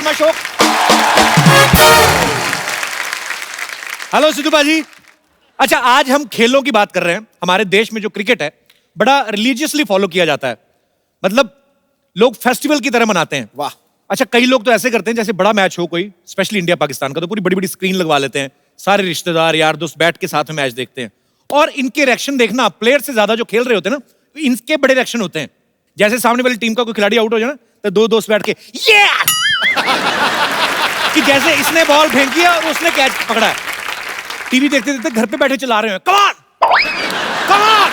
Sharma show. Hello Sidhu बाजी। अच्छा, आज हम खेलों की बात कर रहे हैं। हमारे देश में जो क्रिकेट है बड़ा रिलीजियसली फॉलो किया जाता है, मतलब लोग फेस्टिवल की तरह मनाते हैं। वाह। अच्छा, कई लोग तो ऐसे करते हैं जैसे बड़ा मैच हो कोई, स्पेशली इंडिया पाकिस्तान का, तो पूरी बड़ी बड़ी स्क्रीन लगवा लेते हैं, सारे रिश्तेदार यार दोस्त बैठ के साथ में मैच देखते हैं। और इनके रिएक्शन देखना, प्लेयर से ज्यादा जो खेल रहे होते हैं ना, इनके बड़े रिएक्शन होते हैं। जैसे सामने वाली टीम का कोई खिलाड़ी आउट हो जाए ना, तो दो दोस्त बैठ के ये कि जैसे इसने बॉल फेंकी है और उसने कैच पकड़ा है। टीवी देखते देखते घर पे बैठे चला रहे हैं, कम ऑन कम ऑन,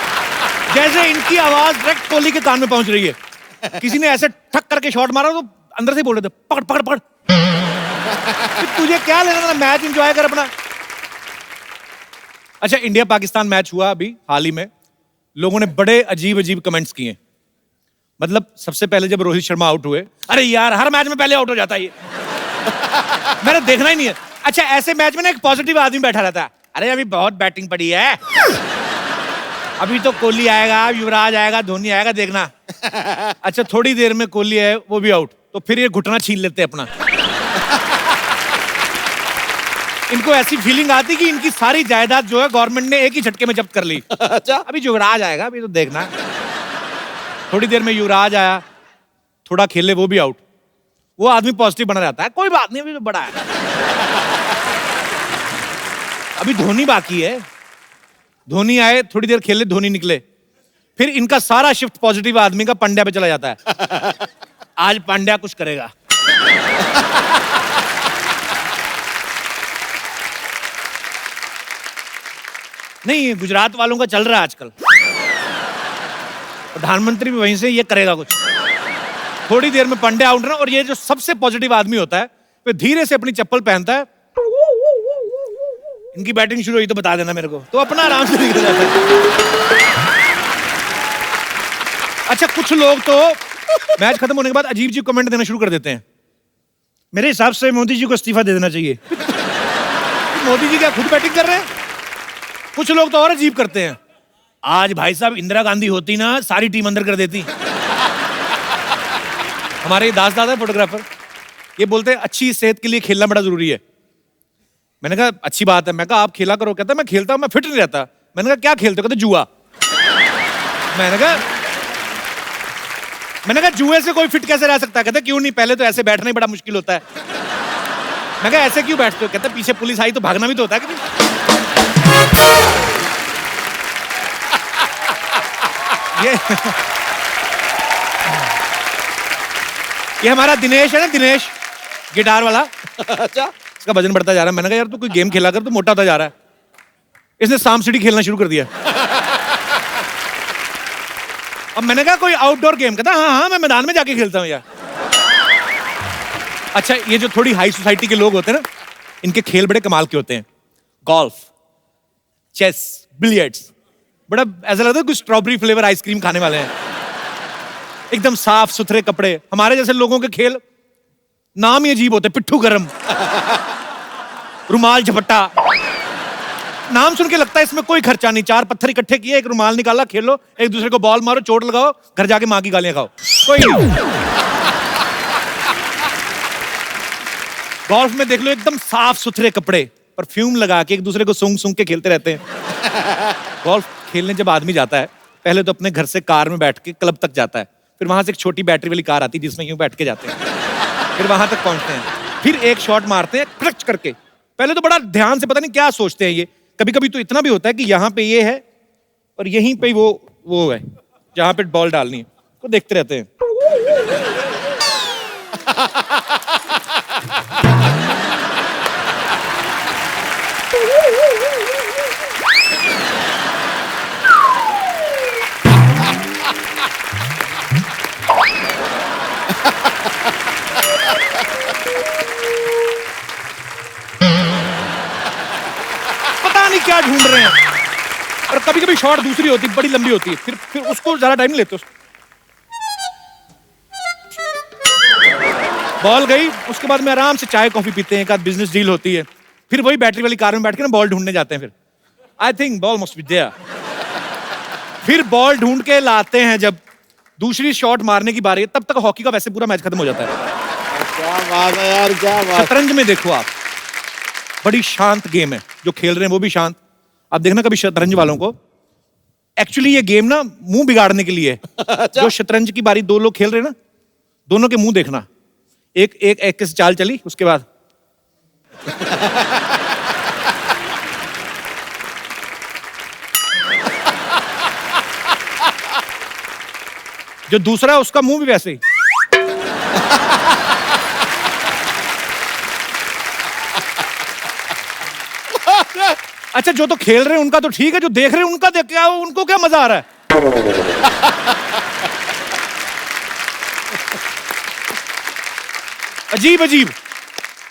जैसे इनकी आवाज डायरेक्ट कोहली के कान में पहुंच रही है। किसी ने ऐसे ठक करके शॉट मारा तो अंदर से बोल रहे थे पकड़ पकड़ पकड़। तुझे क्या लेना था, मैच एंजॉय कर अपना। अच्छा, इंडिया पाकिस्तान मैच हुआ अभी हाल ही में, लोगों ने बड़े अजीब अजीब कमेंट्स किए। मतलब सबसे पहले जब रोहित शर्मा आउट हुए, अरे यार हर मैच में पहले आउट हो जाता है ये। मैंने देखना ही नहीं है। अच्छा, ऐसे मैच में ना एक पॉजिटिव आदमी बैठा रहता है, अरे अभी बहुत बैटिंग पड़ी है, अभी तो कोहली आएगा, युवराज आएगा, धोनी आएगा, देखना। अच्छा, थोड़ी देर में कोहली है, वो भी आउट, तो फिर ये घुटना छीन लेते हैं अपना। इनको ऐसी फीलिंग आती कि इनकी सारी जायदाद जो है गवर्नमेंट ने एक ही झटके में जब्त कर ली। अच्छा, अभी युवराज आएगा, अभी तो देखना। थोड़ी देर में युवराज आया, थोड़ा खेले, वो भी आउट। वो आदमी पॉजिटिव बना रहता है, कोई बात नहीं, अभी तो बड़ा है, अभी धोनी बाकी है। धोनी आए, थोड़ी देर खेले, धोनी निकले, फिर इनका सारा शिफ्ट पॉजिटिव आदमी का पांड्या पे चला जाता है। आज पांड्या कुछ करेगा। नहीं, गुजरात वालों का चल रहा है आजकल, प्रधानमंत्री भी वहीं से ये करेगा कुछ। थोड़ी देर में पांड्या आउट ना, और ये जो सबसे पॉजिटिव आदमी होता है वो धीरे से अपनी चप्पल पहनता है, इनकी बैटिंग शुरू हुई तो बता देना मेरे को, तो अपना आराम से निकल जाता है। अच्छा, कुछ लोग तो मैच खत्म होने के बाद अजीब अजीब कमेंट देना शुरू कर देते हैं। मेरे हिसाब से मोदी जी को इस्तीफा दे देना चाहिए। मोदी जी क्या खुद बैटिंग कर रहे हैं? कुछ लोग तो और अजीब करते हैं, आज भाई साहब इंदिरा गांधी होती ना, सारी टीम अंदर कर देती। हमारे दास दादा फोटोग्राफर, ये बोलते हैं अच्छी सेहत के लिए खेलना बड़ा जरूरी है। मैंने कहा अच्छी बात है। मैं कहा आप खेला करो। कहता मैं खेलता हूं, मैं फिट नहीं रहता। मैंने कहा क्या खेलते हो? कहते जुआ। मैंने कहा जुए से कोई फिट कैसे रह सकता है? कहते क्यों नहीं, पहले तो ऐसे बैठना ही बड़ा मुश्किल होता है। मैं कहा ऐसे क्यों बैठते हो? कहते पीछे पुलिस आई तो भागना भी तो होता है कि नहीं। ये हमारा दिनेश है ना, दिनेश गिटार वाला। अच्छा, इसका वजन बढ़ता जा रहा है। मैंने कहा यार तू कोई गेम खेला कर, तो मोटा होता जा रहा है। इसने सांप सीढ़ी खेलना शुरू कर दिया। अब मैंने कहा कोई आउटडोर गेम? कहता हाँ हाँ मैं मैदान में जाके खेलता हूँ यार। अच्छा, ये जो थोड़ी हाई सोसाइटी के लोग होते हैं ना, इनके खेल बड़े कमाल के होते हैं। गोल्फ, चेस, बिलियर्ड्स, बड़ा ऐसा लगता है कुछ स्ट्रॉबेरी फ्लेवर आइसक्रीम खाने वाले हैं। एकदम साफ सुथरे कपड़े। हमारे जैसे लोगों के खेल नाम ही अजीब होते, पिट्ठू गरम, रुमाल झपट्टा। नाम सुन के लगता है इसमें कोई खर्चा नहीं, चार पत्थर इकट्ठे किए, एक रुमाल निकाला, खेलो, एक दूसरे को बॉल मारो, चोट लगाओ, घर जाके मां की गालियां खाओ, कोई नहीं। गोल्फ में देख लो एकदम साफ सुथरे कपड़े, परफ्यूम लगा के एक दूसरे को सूंघ सूंघ के खेलते रहते हैं। गोल्फ खेलने जब आदमी जाता है, पहले तो अपने घर से कार में बैठ के क्लब तक जाता है, फिर वहां से एक छोटी बैटरी वाली कार आती है जिसमें यूं बैठ के जाते हैं, फिर वहां तक पहुंचते हैं, फिर एक शॉट मारते हैं क्रच करके। पहले तो बड़ा ध्यान से, पता नहीं क्या सोचते हैं ये। कभी कभी तो इतना भी होता है कि यहाँ पे ये है और यहीं पे वो है जहां पे बॉल डालनी है, तो देखते रहते हैं। पता नहीं क्या ढूंढ रहे हैं। और कभी कभी शॉट दूसरी होती, बड़ी लंबी होती है, फिर उसको ज्यादा टाइम नहीं लेते। बॉल गई, उसके बाद में आराम से चाय कॉफी पीते हैं, एक आध बिजनेस डील होती है, फिर वही बैटरी वाली कार में बैठ के ना बॉल ढूंढने जाते हैं। फिर I think ball must be there. फिर बॉल ढूंढ के लाते हैं, जब दूसरी शॉट मारने की बारी है, तब तक हॉकी का वैसे पूरा मैच खत्म हो जाता है। क्या बात है यार, क्या बात। शतरंज में देखो आप, बड़ी शांत गेम है, जो खेल रहे हैं वो भी शांत। आप देखना कभी शतरंज वालों को, एक्चुअली ये गेम ना मुंह बिगाड़ने के लिए है। जो शतरंज की बारी दो लोग खेल रहे हैं ना, दोनों के मुंह देखना, एक एक एक से चाल चली, उसके बाद जो दूसरा है उसका मुंह भी वैसे ही। अच्छा, जो तो खेल रहे हैं उनका तो ठीक है, जो देख रहे हैं उनका देख क्या, उनको क्या मजा आ रहा है? अजीब अजीब।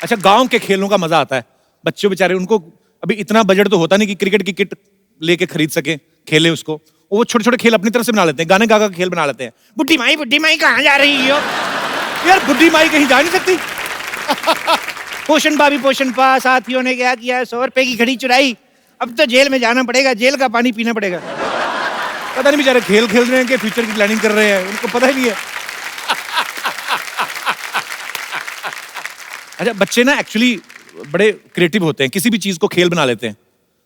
अच्छा, गांव के खेलों का मजा आता है। बच्चों बेचारे, उनको अभी इतना बजट तो होता नहीं कि क्रिकेट की किट लेके खरीद सके, खेले उसको। वो छोटे छोटे खेल अपनी तरफ से बना लेते हैं, गाने गा गा के खेल बना लेते हैं। बुड्ढी माई कहाँ जा रही हो? यार बुड्ढी माई कहीं जा नहीं सकती। पोषण भाभी पोषण पा, साथियों ने क्या किया, 100 रुपए की घड़ी चुराई, अब तो जेल में जाना पड़ेगा, जेल का पानी पीना पड़ेगा। पता नहीं बेचारे खेल खेल रहे हैं कि फ्यूचर की प्लानिंग कर रहे हैं, उनको पता ही नहीं है। अच्छा, बच्चे ना एक्चुअली बड़े क्रिएटिव होते हैं, किसी भी चीज को खेल बना लेते हैं।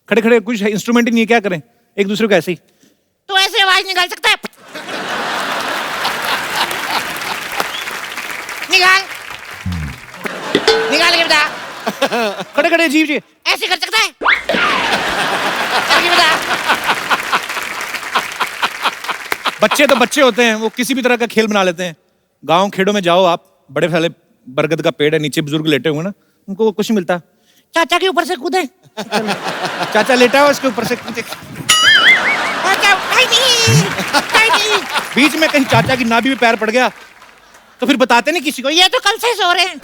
खड़े खड़े कुछ इंस्ट्रूमेंट ही नहीं है, क्या करें, एक दूसरे को ऐसे ही, तो ऐसे आवाज निकाल सकता है, निकाल निकाल के बता। खड़े खड़े अजीब जी, ऐसे कर सकता है, करके बता। बच्चे तो बच्चे होते हैं, वो किसी भी तरह का खेल बना लेते हैं। गांव खेड़ों में जाओ आप, बड़े फैले बरगद का पेड़ है, नीचे बुजुर्ग लेटे हुए ना, उनको कुछ नहीं मिलता, चाचा के ऊपर से कूदे। चाचा लेटा हुआ, उसके ऊपर से कूदे। बीच में कहीं चाचा की नाभि में पैर पड़ गया तो फिर बताते नहीं किसी को, ये तो कल से सो रहे हैं।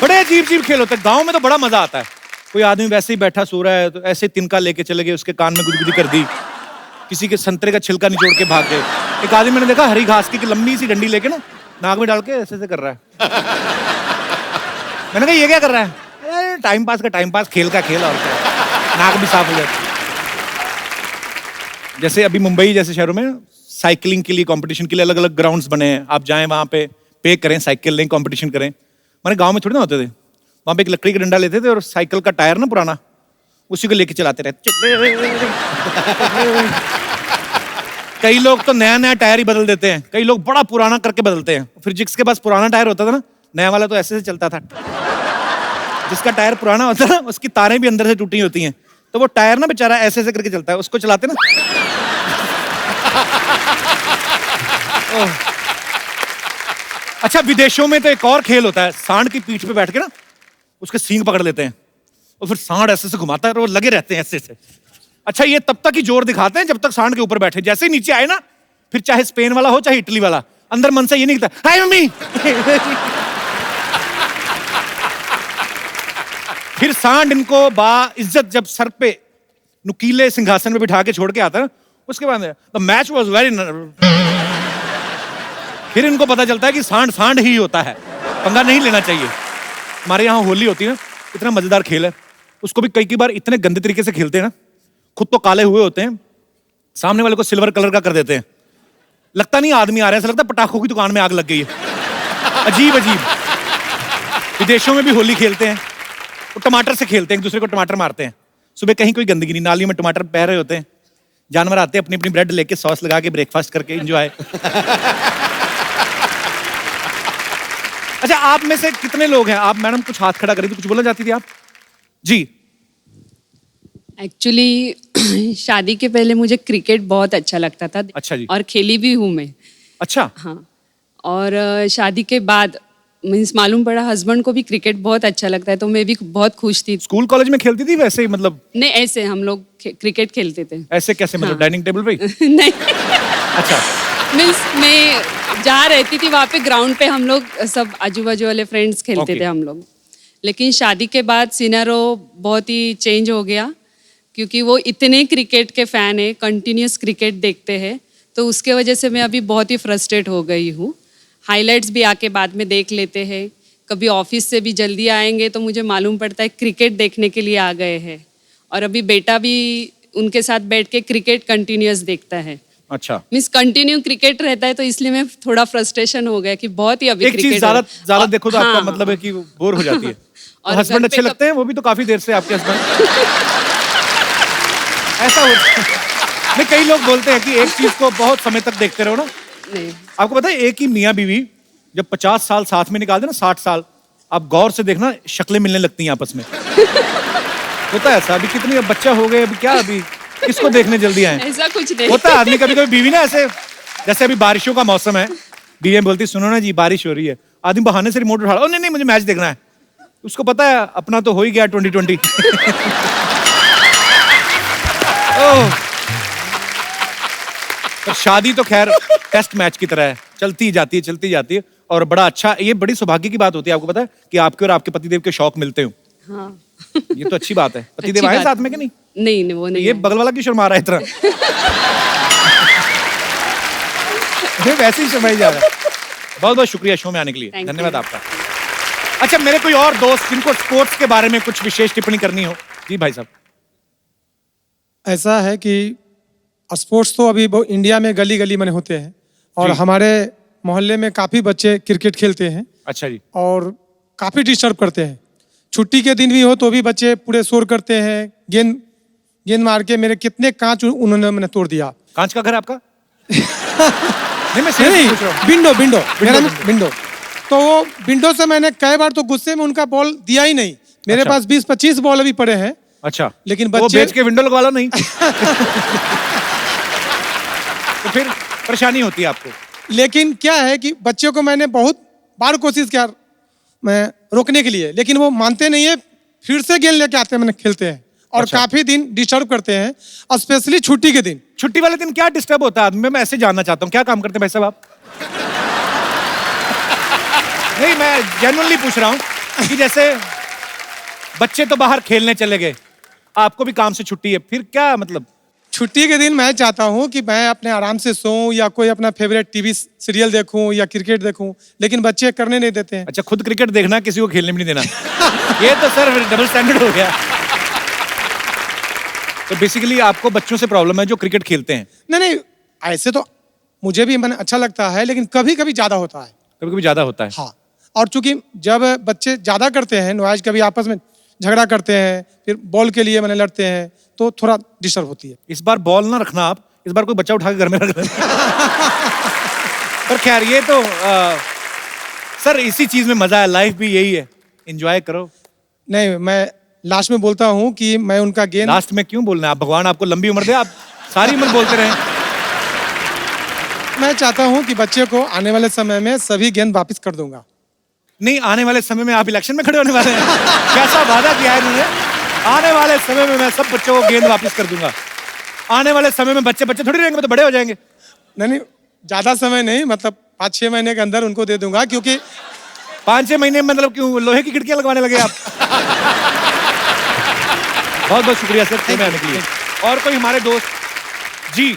बड़े अजीब अजीब खेल होते हैं। गांव में तो बड़ा मजा आता है। कोई आदमी वैसे ही बैठा सो रहा है तो ऐसे तिनका लेके चले गए, उसके कान में गुदगुदी कर दी। किसी के संतरे का छिलका निचोड़ के भाग गए। एक आदमी मैंने देखा हरी घास की लंबी सी डंडी लेके ना नाक में डाल के ऐसे ऐसे कर रहा है। मैंने कहा ये क्या कर रहा है? टाइम पास का टाइम पास, खेल का खेल, और क्या, नाक भी साफ हो जाती। जैसे अभी मुंबई जैसे शहरों में साइकिलिंग के लिए कंपटीशन के लिए अलग अलग ग्राउंड्स बने हैं, आप जाएं वहां पे करें, साइकिल लें, कंपटीशन करें। हमारे गांव में थोड़ी ना होते थे, वहां पे एक लकड़ी का डंडा लेते थे और साइकिल का टायर ना पुराना, उसी को लेके चलाते रहते। कई लोग तो नया नया टायर ही बदल देते हैं, कई लोग बड़ा पुराना करके बदलते हैं। फिर जिसके पास पुराना टायर होता था ना, नया वाला तो ऐसे से चलता था। जिसका टायर पुराना होता है ना, उसकी तारें भी अंदर से टूटी होती हैं, तो वो टायर ना बेचारा ऐसे ऐसे करके चलता है, उसको चलाते ना। अच्छा, विदेशों में तो एक और खेल होता है, सांड की पीठ पे बैठ के ना उसके सींग पकड़ लेते हैं और फिर सांड ऐसे से घुमाता है और वो लगे रहते हैं ऐसे से। अच्छा, ये तब तक ही जोर दिखाते हैं जब तक सांड के ऊपर बैठे। जैसे ही नीचे आए ना, फिर चाहे स्पेन वाला हो चाहे इटली वाला, अंदर मन से ये नहीं कहता हाय मम्मी। फिर सांड इनको बा इज्जत जब सर पे नुकीले सिंहासन पे बिठा के छोड़ के आता है, उसके बाद द मैच वाज वेरी, फिर इनको पता चलता है कि सांड सांड ही होता है, पंगा नहीं लेना चाहिए। हमारे यहाँ होली होती है ना, इतना मजेदार खेल है, उसको भी कई बार इतने गंदे तरीके से खेलते हैं ना, खुद तो काले हुए होते हैं, सामने वाले को सिल्वर कलर का कर देते हैं, लगता नहीं आदमी आ रहा है, ऐसा लगता है पटाखों की दुकान में आग लग गई है। अजीब अजीब। विदेशों में भी होली खेलते हैं, वो टमाटर से खेलते हैं, एक दूसरे को टमाटर मारते हैं। सुबह कहीं कोई गंदगी नहीं, नालियों में टमाटर बह रहे होते हैं, जानवर आते हैं अपनी अपनी ब्रेड लेके सॉस लगा के ब्रेकफास्ट करके एंजॉय। अच्छा, आप में से कितने लोग हैं, आप मैडम कुछ हाथ खड़ा करी थी, कुछ बोलना चाहती थी आप? जी। एक्चुअली शादी के पहले मुझे क्रिकेट बहुत अच्छा लगता था। अच्छा जी। और खेली भी हूँ मैं। अच्छा। हाँ। और शादी के बाद मीन्स मालूम पड़ा हस्बैंड को भी क्रिकेट बहुत अच्छा लगता है, तो मैं भी बहुत खुश थी। स्कूल कॉलेज में खेलती थी वैसे ही, मतलब? नहीं, ऐसे हम लोग क्रिकेट खेलते थे। ऐसे कैसे, मतलब डाइनिंग टेबल पे? नहीं। अच्छा। मीन्स मैं जहाँ रहती थी वहाँ पे ग्राउंड पे हम लोग सब आजू बाजू वाले फ्रेंड्स खेलते थे हम लोग। लेकिन शादी के बाद सिनेरियो बहुत ही चेंज हो गया, क्योंकि वो इतने क्रिकेट के फैन है, कंटिन्यूस क्रिकेट देखते हैं, तो उसके वजह से मैं अभी बहुत ही फ्रस्ट्रेट हो गई हूँ। हाइलाइट्स भी आके बाद में देख लेते हैं, कभी ऑफिस से भी जल्दी आएंगे तो मुझे मालूम पड़ता है क्रिकेट देखने के लिए आ गए हैं, और अभी बेटा भी उनके साथ बैठ के क्रिकेट कंटिन्यूस देखता है। अच्छा, मीन्स कंटिन्यू क्रिकेट रहता है, तो इसलिए मैं थोड़ा फ्रस्ट्रेशन हो गया कि बहुत ही अभी एक चीज क्रिकेट ज्यादा देखो तो आपका हाँ, मतलब है कि बोर हो जाती है। और तो हस्बैंड घर अच्छे पे लगते हैं, वो भी तो काफी देर से आपके हस्बैंड। ऐसा होता है। नहीं, कई लोग बोलते हैं कि एक चीज को बहुत समय तक देखते रहो ना। नहीं, आपको पता है एक ही मियाँ बीवी जब 50 साल साथ में निकाल दे ना, 60 साल, आप गौर से देखना शक्लें मिलने लगती हैं आपस में। होता है ऐसा। अभी कितनी, अब बच्चा हो गए, अभी क्या, अभी किसको देखने जल्दी आए? ऐसा कुछ नहीं होता है आदमी कभी कभी बीवी ना ऐसे, जैसे अभी बारिशों का मौसम है, बीवी बोलती सुनो ना जी बारिश हो रही है, आदमी बहाने से रिमोट उठा, ओ नहीं नहीं मुझे मैच देखना है। उसको पता है अपना तो हो ही गया 2020। ओह, पर शादी तो खैर टेस्ट मैच की तरह है, चलती जाती है। और बड़ा अच्छा, ये बड़ी सौभाग्य की बात होती है, आपको पता है कि आपके और आपके पतिदेव के शौक मिलते हो। हाँ। ये तो अच्छी बात है। पतिदेव अच्छी आए बात साथ है। में कि नहीं? नहीं, वो नहीं ये है। बगल वाला क्यों शर्मा रहा है इतना? ये वैसे ही शर्माई जा रहा है। बहुत बहुत शुक्रिया शो में आने के लिए, Thank धन्यवाद you. आपका। अच्छा, मेरे कोई और दोस्त जिनको स्पोर्ट्स के बारे में कुछ विशेष टिप्पणी करनी हो? जी भाई साहब। ऐसा है कि स्पोर्ट्स तो अभी इंडिया में गली गली में होते हैं, और जी। हमारे मोहल्ले में काफ़ी बच्चे क्रिकेट खेलते हैं अच्छा जी। और काफ़ी डिस्टर्ब करते हैं। छुट्टी के दिन भी हो तो भी बच्चे पूरे शोर करते हैं, गेंद गेंद मार के मेरे कितने कांच उन्होंने मैंने तोड़ दिया। कांच का घर है आपका? नहीं, मैं सीरियसली नहीं, पूछ रहा हूँ। विंडो विंडो मेरा विंडो। विंडो। तो वो विंडो से मैंने कई बार तो गुस्से में उनका बॉल दिया ही नहीं। मेरे अच्छा। पास 20-25 बॉल अभी पड़े हैं, अच्छा, लेकिन तो वो बच्चे बेच के विंडो लगवा लो नहीं। तो फिर परेशानी होती है आपको। लेकिन क्या है कि बच्चों को मैंने बहुत बार कोशिश किया मैं रोकने के लिए, लेकिन वो मानते नहीं है, फिर से गेंद लेके आते हैं, मैंने खेलते हैं और अच्छा। काफी दिन डिस्टर्ब करते हैं, स्पेशली छुट्टी के दिन। छुट्टी वाले दिन क्या डिस्टर्ब होता है आदमी? मैं ऐसे जानना चाहता हूँ, क्या काम करते हैं भाई साहब आप? नहीं, मैं जेन्युइनली पूछ रहा हूँ कि जैसे बच्चे तो बाहर खेलने चले गए, आपको भी काम से छुट्टी है, फिर क्या मतलब? छुट्टी के दिन मैं चाहता हूँ कि मैं अपने आराम से सोऊं या कोई अपना फेवरेट टीवी सीरियल देखूं या क्रिकेट देखूं, लेकिन बच्चे करने नहीं देते हैं। अच्छा, खुद क्रिकेट देखना, किसी को खेलने भी नहीं देना। ये तो सर डबल स्टैंडर्ड हो गया। तो बेसिकली आपको बच्चों से प्रॉब्लम है जो क्रिकेट खेलते हैं? नहीं नहीं, ऐसे तो मुझे भी मैंने अच्छा लगता है, लेकिन कभी कभी ज्यादा होता है। कभी कभी ज्यादा होता है। हाँ, और चूंकि जब बच्चे ज्यादा करते हैं नॉइज, कभी आपस में झगड़ा करते हैं, फिर बॉल के लिए मैंने लड़ते हैं, तो थोड़ा डिस्टर्ब होती है। इस बार बॉल ना रखना आप, इस बार कोई बच्चा उठा के घर में रख देना। पर खैर ये तो सर इसी चीज में मजा है, लाइफ भी यही है, एंजॉय करो। नहीं, मैं लास्ट में बोलता हूँ कि मैं उनका गेंद लास्ट में क्यों बोलना है? आप भगवान आपको लंबी उम्र दे, आप सारी उम्र बोलते रहे। मैं चाहता हूँ कि बच्चे को आने वाले समय में सभी गेंद वापस कर दूंगा। नहीं, आने वाले समय में आप इलेक्शन में खड़े होने वाले हैं? कैसा वादा किया है इन्होंने? आने वाले समय में मैं सब बच्चों को गेंद वापस कर दूंगा। आने वाले समय में बच्चे थोड़ी रहेंगे, तो बड़े हो जाएंगे। नहीं, ज्यादा समय नहीं, मतलब 5-6 महीने के अंदर उनको दे दूंगा, क्योंकि 5-6 महीने में मतलब क्यों लोहे की खिड़कियां लगवाने लगे आप? बहुत बहुत शुक्रिया सर शो में आने के लिए। और कोई हमारे दोस्त जी?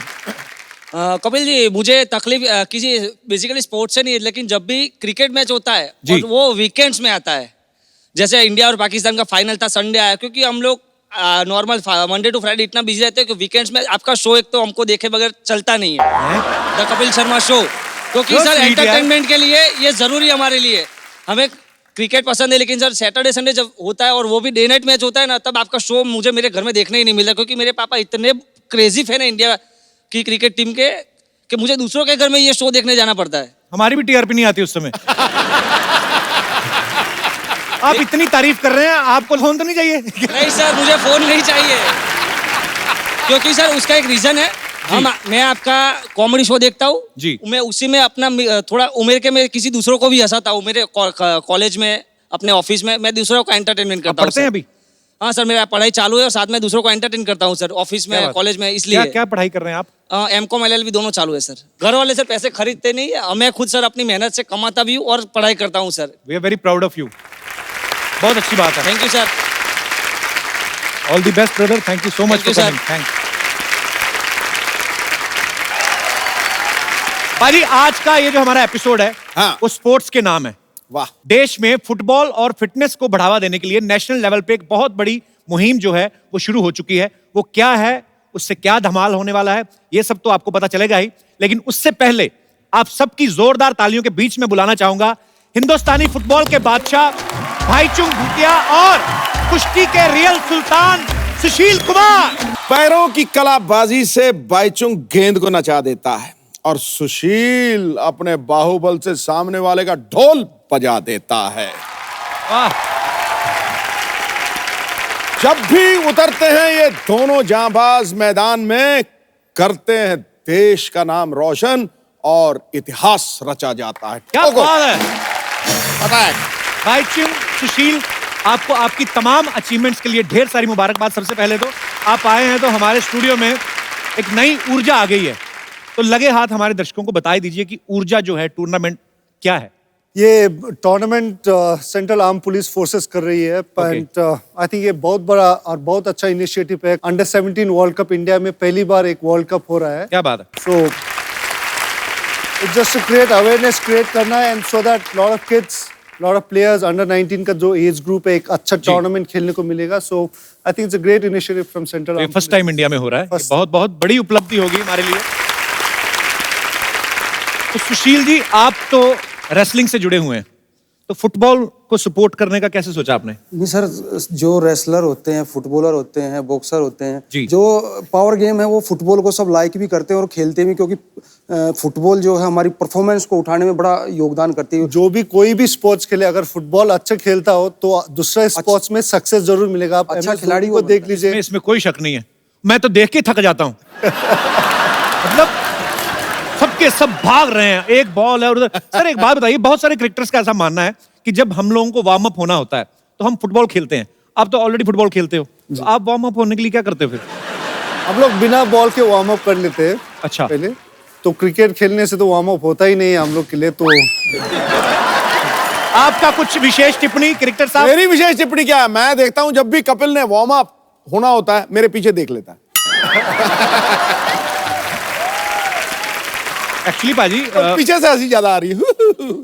कपिल जी, मुझे तकलीफ किसी बेसिकली स्पोर्ट्स से नहीं है, लेकिन जब भी क्रिकेट मैच होता है जी। और वो वीकेंड्स में आता है, जैसे इंडिया और पाकिस्तान का फाइनल था, संडे आया, क्योंकि हम लोग नॉर्मल मंडे टू फ्राइडे इतना बिजी रहते हैं कि वीकेंड्स में आपका शो एक तो हमको देखे बगैर चलता नहीं है, द कपिल शर्मा शो। क्योंकि So सर sweet एंटरटेनमेंट के लिए ये जरूरी है हमारे लिए। हमें क्रिकेट पसंद है, लेकिन सर सैटरडे संडे जब होता है और वो भी डे नाइट मैच होता है ना, तब आपका शो मुझे मेरे घर में देखने ही नहीं मिलता, क्योंकि मेरे पापा इतने क्रेजी फैन है इंडिया की क्रिकेट टीम के कि मुझे दूसरों के घर में ये शो देखने जाना पड़ता है। हमारी भी टीआरपी नहीं आती उस समय। आप इतनी तारीफ कर रहे हैं, आपको फोन तो नहीं चाहिए? नहीं सर, मुझे फोन नहीं चाहिए, क्योंकि सर उसका एक रीजन है। मैं आपका कॉमेडी शो देखता हूँ जी। मैं उसी में अपना थोड़ा उम्र के मैं किसी दूसरों को भी हंसाता हूँ। मेरे कॉलेज में, अपने ऑफिस में मैं दूसरों को एंटरटेनमेंट करता हूँ। पढ़ते हैं अभी? हाँ सर, मेरा पढ़ाई चालू है और साथ में दूसरों को एंटरटेन करता हूँ सर, ऑफिस क्या में, बात? कॉलेज में, क्या इसलिए। क्या पढ़ाई कर रहे हैं आप? M.Com LLB दोनों चालू है सर। घर वाले सर पैसे खरीदते नहीं है, मैं खुद सर अपनी मेहनत से कमाता भी हूँ और पढ़ाई करता हूँ sir. We are very proud of you. बहुत अच्छी बात है। Thank you sir. All the best brother, thank you so much Thank you, for sir. Coming. Thanks. भाजी, आज का ये जो हमारा एपिसोड है, हाँ। वो स्पोर्ट्स के नाम है। वाह। देश में फुटबॉल और फिटनेस को बढ़ावा देने के लिए नेशनल लेवल पे एक बहुत बड़ी मुहिम जो है वो शुरू हो चुकी है। वो क्या है उससे क्या धमाल होने वाला है, ये सब तो आपको पता चलेगा ही। लेकिन उससे पहले आप सबकी जोरदार तालियों के बीच में बुलाना चाहूंगा हिंदुस्तानी फुटबॉल के बादशाह भाईचुंग भूटिया और कुश्ती के रियल सुल्तान सुशील कुमार। पैरों की कलाबाजी से बाईचुंग गेंद को नचा देता है और सुशील अपने बाहुबल से सामने वाले का ढोल बजा देता है। वाह, जब भी उतरते हैं ये दोनों जांबाज मैदान में, करते हैं देश का नाम रोशन और इतिहास रचा जाता है। क्या बात है अटैक। भाईचुंग, सुशील, आपको आपकी तमाम अचीवमेंट्स के लिए ढेर सारी मुबारकबाद। सबसे पहले तो आप आए हैं तो हमारे स्टूडियो में एक नई ऊर्जा आ गई है, तो लगे हाथ हमारे दर्शकों को बता दीजिए कि ऊर्जा जो है टूर्नामेंट क्या है। ये tournament central arm police forces कर रही है, बट आई थिंक ये बहुत बड़ा और बहुत अच्छा इनिशिएटिव है। अंडर 17 वर्ल्ड कप इंडिया में पहली बार एक वर्ल्ड कप हो रहा है। क्या बात है। So it's just to create awareness create करना है, and so that lot of kids, lot of players under 19 का जो एज ग्रुप है एक अच्छा टूर्नामेंट खेलने को मिलेगा। So I think it's a great initiative from central arm. First time India में हो रहा है, ये बहुत बहुत बड़ी उपलब्धि होगी हमारे लिए। तो सुशील जी, आप तो रेसलिंग से जुड़े हुए हैं, तो फुटबॉल को सपोर्ट करने का कैसे सोचा आपने? नहीं सर, जो रेसलर होते हैं, फुटबॉलर होते हैं, बॉक्सर होते जी। हैं, जो पावर गेम है वो फुटबॉल को सब लाइक भी करते हैं और खेलते भी, क्योंकि फुटबॉल जो है हमारी परफॉर्मेंस को उठाने में बड़ा योगदान करती है। जो भी कोई भी स्पोर्ट्स खेले, अगर फुटबॉल अच्छा खेलता हो तो दूसरे स्पोर्ट्स में सक्सेस जरूर मिलेगा। आप अच्छा MS खिलाड़ी धोनी को वो देख लीजिए। इसमें कोई शक नहीं है, मैं तो देख के थक जाता हूँ। मतलब सबके सब भाग रहे हैं, एक बॉल है और उधर। सर एक बात बताइए, बहुत सारे क्रिकेटर्स का ऐसा मानना है कि जब हम लोगों को वार्म अप होना होता है तो हम फुटबॉल खेलते हैं। आप तो ऑलरेडी फुटबॉल खेलते हो, तो आप वार्म अप होने के लिए क्या करते हो फिर? हम लोग बिना बॉल के वार्म अप कर लेते हैं। अच्छा। पहले तो क्रिकेट खेलने से तो वार्म अप होता ही नहीं है हम लोग के लिए। तो आपका कुछ विशेष टिप्पणी क्रिकेटर साहब? मेरी विशेष टिप्पणी क्या है, मैं देखता हूं जब भी कपिल ने वार्म अप होना होता है मेरे पीछे देख लेता है। एक्चुअली पाजी, पीछे से हंसी ज्यादा आ रही है।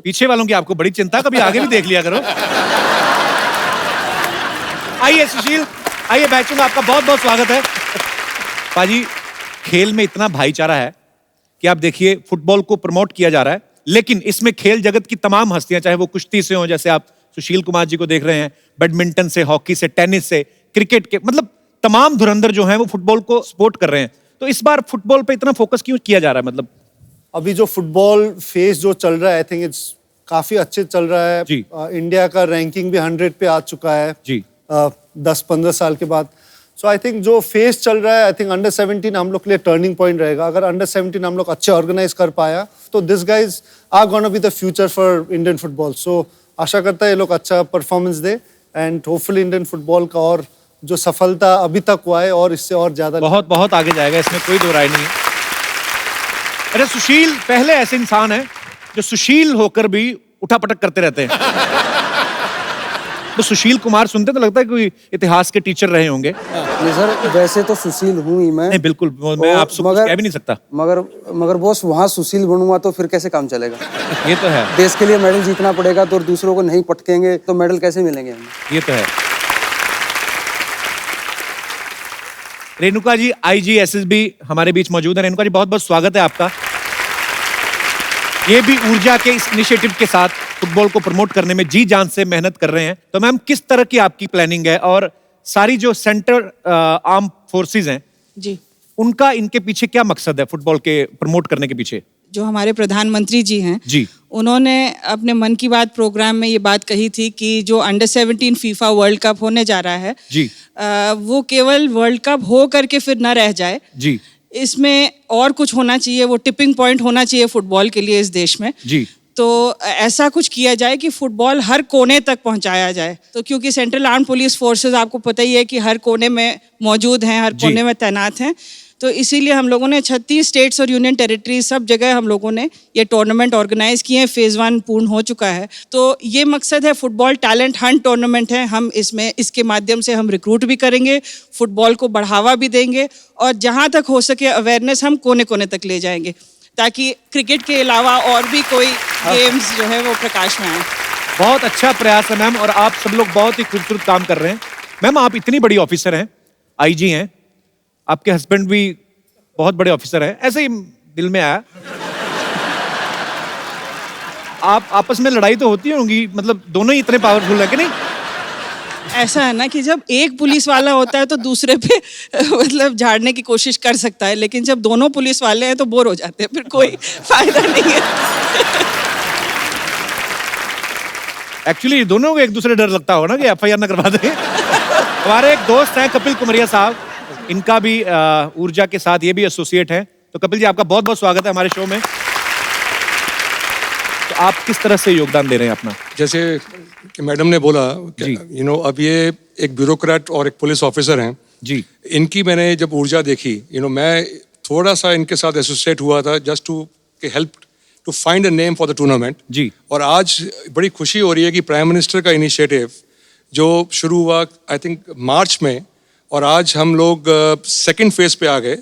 पीछे वालों की आपको बड़ी चिंता, कभी आगे भी देख लिया करो। आइए सुशील, आइए भाईचुंग, आपका बहुत बहुत स्वागत है। पाजी, खेल में इतना भाईचारा है कि आप देखिए फुटबॉल को प्रमोट किया जा रहा है, लेकिन इसमें खेल जगत की तमाम हस्तियां, चाहे वो कुश्ती से हो, जैसे आप सुशील कुमार जी को देख रहे हैं, बैडमिंटन से, हॉकी से, टेनिस से, क्रिकेट के, मतलब तमाम धुरंधर जो हैं वो फुटबॉल को सपोर्ट कर रहे हैं। तो इस बार फुटबॉल पे इतना फोकस क्यों किया जा रहा है? मतलब अभी जो फुटबॉल फेज जो चल रहा है, आई थिंक इट्स काफी अच्छे चल रहा है। जी। इंडिया का रैंकिंग भी 100 पे आ चुका है जी। 10-15 साल के बाद। सो आई थिंक जो फेज चल रहा है, आई थिंक अंडर 17 हम लोग के लिए टर्निंग पॉइंट रहेगा। अगर अंडर 17 हम लोग अच्छे ऑर्गेनाइज कर पाया तो this guys are gonna be the future for Indian football. So आशा करता है ये लोग अच्छा परफॉर्मेंस दे, एंड होपफुली इंडियन फुटबॉल का और जो सफलता अभी तक हुआ है और इससे और ज्यादा बहुत बहुत आगे जाएगा, इसमें कोई दो राय नहीं है। अरे सुशील पहले ऐसे इंसान है जो सुशील होकर भी उठापटक करते रहते हैं। तो सुशील कुमार सुनते तो लगता है कोई इतिहास के टीचर रहे होंगे। नहीं सर, वैसे तो सुशील हूँ ही मैं। नहीं बिल्कुल, मैं और आपसे कुछ कह भी नहीं सकता। मगर बॉस, वहाँ सुशील बनूंगा तो फिर कैसे काम चलेगा? ये तो है, देश के लिए मेडल जीतना पड़ेगा, तो दूसरों को नहीं पटकेंगे तो मेडल कैसे मिलेंगे हमें? ये तो है। रेणुका जी, IG SSB हमारे बीच मौजूद है। रेणुका जी, बहुत बहुत स्वागत है आपका। ये भी ऊर्जा के इस इनिशिएटिव के साथ फुटबॉल को प्रमोट करने में जी जान से मेहनत कर रहे हैं। तो मैम, किस तरह की आपकी प्लानिंग है, और सारी जो सेंट्रल आर्म फोर्सेस हैं जी, उनका इनके पीछे क्या मकसद है, फुटबॉल के प्रमोट करने के पीछे? जो हमारे प्रधानमंत्री जी हैं जी, उन्होंने अपने मन की बात प्रोग्राम में ये बात कही थी कि जो अंडर 17 फीफा वर्ल्ड कप होने जा रहा है जी, वो केवल वर्ल्ड कप हो करके फिर न रह जाए। जी, इसमें और कुछ होना चाहिए, वो टिपिंग पॉइंट होना चाहिए फुटबॉल के लिए इस देश में। जी। तो ऐसा कुछ किया जाए कि फुटबॉल हर कोने तक पहुंचाया जाए। तो क्योंकि सेंट्रल आर्म पुलिस फोर्सेस आपको पता ही है कि हर कोने में मौजूद हैं, हर जी। कोने में तैनात हैं। तो इसीलिए हम लोगों ने 36 स्टेट्स और यूनियन टेरिटरीज सब जगह हम लोगों ने ये टूर्नामेंट ऑर्गेनाइज किए हैं। फेज़ 1 पूर्ण हो चुका है। तो ये मकसद है, फुटबॉल टैलेंट हंट टूर्नामेंट है। हम इसके माध्यम से हम रिक्रूट भी करेंगे, फुटबॉल को बढ़ावा भी देंगे, और जहाँ तक हो सके अवेयरनेस हम कोने कोने तक ले जाएंगे, ताकि क्रिकेट के अलावा और भी कोई गेम्स जो है वो प्रकाश में आए। बहुत अच्छा प्रयास है मैम, और आप सब लोग बहुत ही खूबसूरत काम कर रहे हैं। मैम, आप इतनी बड़ी ऑफिसर हैं, IG हैं, आपके हस्बैंड भी बहुत बड़े ऑफिसर हैं, ऐसे ही दिल में आया। आप आपस में लड़ाई तो होती होंगी, मतलब दोनों ही इतने पावरफुल है कि नहीं? ऐसा है ना कि जब एक पुलिस वाला होता है तो दूसरे पे मतलब झाड़ने की कोशिश कर सकता है, लेकिन जब दोनों पुलिस वाले हैं तो बोर हो जाते हैं, फिर कोई फायदा नहीं है। एक्चुअली दोनों को एक दूसरे डर लगता होगा ना कि एफआईआर ना करवा दें। हमारे एक दोस्त हैं कपिल कुमरिया साहब, इनका भी ऊर्जा के साथ ये भी एसोसिएट हैं। तो कपिल जी, आपका बहुत बहुत स्वागत है हमारे शो में। तो आप किस तरह से योगदान दे रहे हैं अपना? जैसे कि मैडम ने बोला, अब ये एक ब्यूरोक्रेट और एक पुलिस ऑफिसर हैं जी। इनकी मैंने जब ऊर्जा देखी, मैं थोड़ा सा इनके साथ एसोसिएट हुआ था just to help to find a name for the tournament ji. और आज बड़ी खुशी हो रही है कि प्राइम मिनिस्टर का इनिशिएटिव जो शुरू हुआ आई थिंक मार्च में, और आज हम लोग सेकंड फेज पे आ गए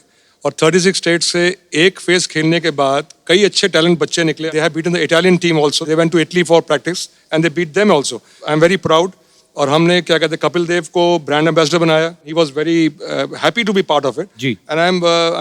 और 36 स्टेट से एक फेज खेलने के बाद कई अच्छे टैलेंट बच्चे निकले। They have beaten the Italian team also, they went to Italy for practice and they beat them also. I am very proud. और हमने क्या कहते हैं कपिल देव को ब्रांड एम्बेसडर बनाया। He was very happy to be part of it जी। And I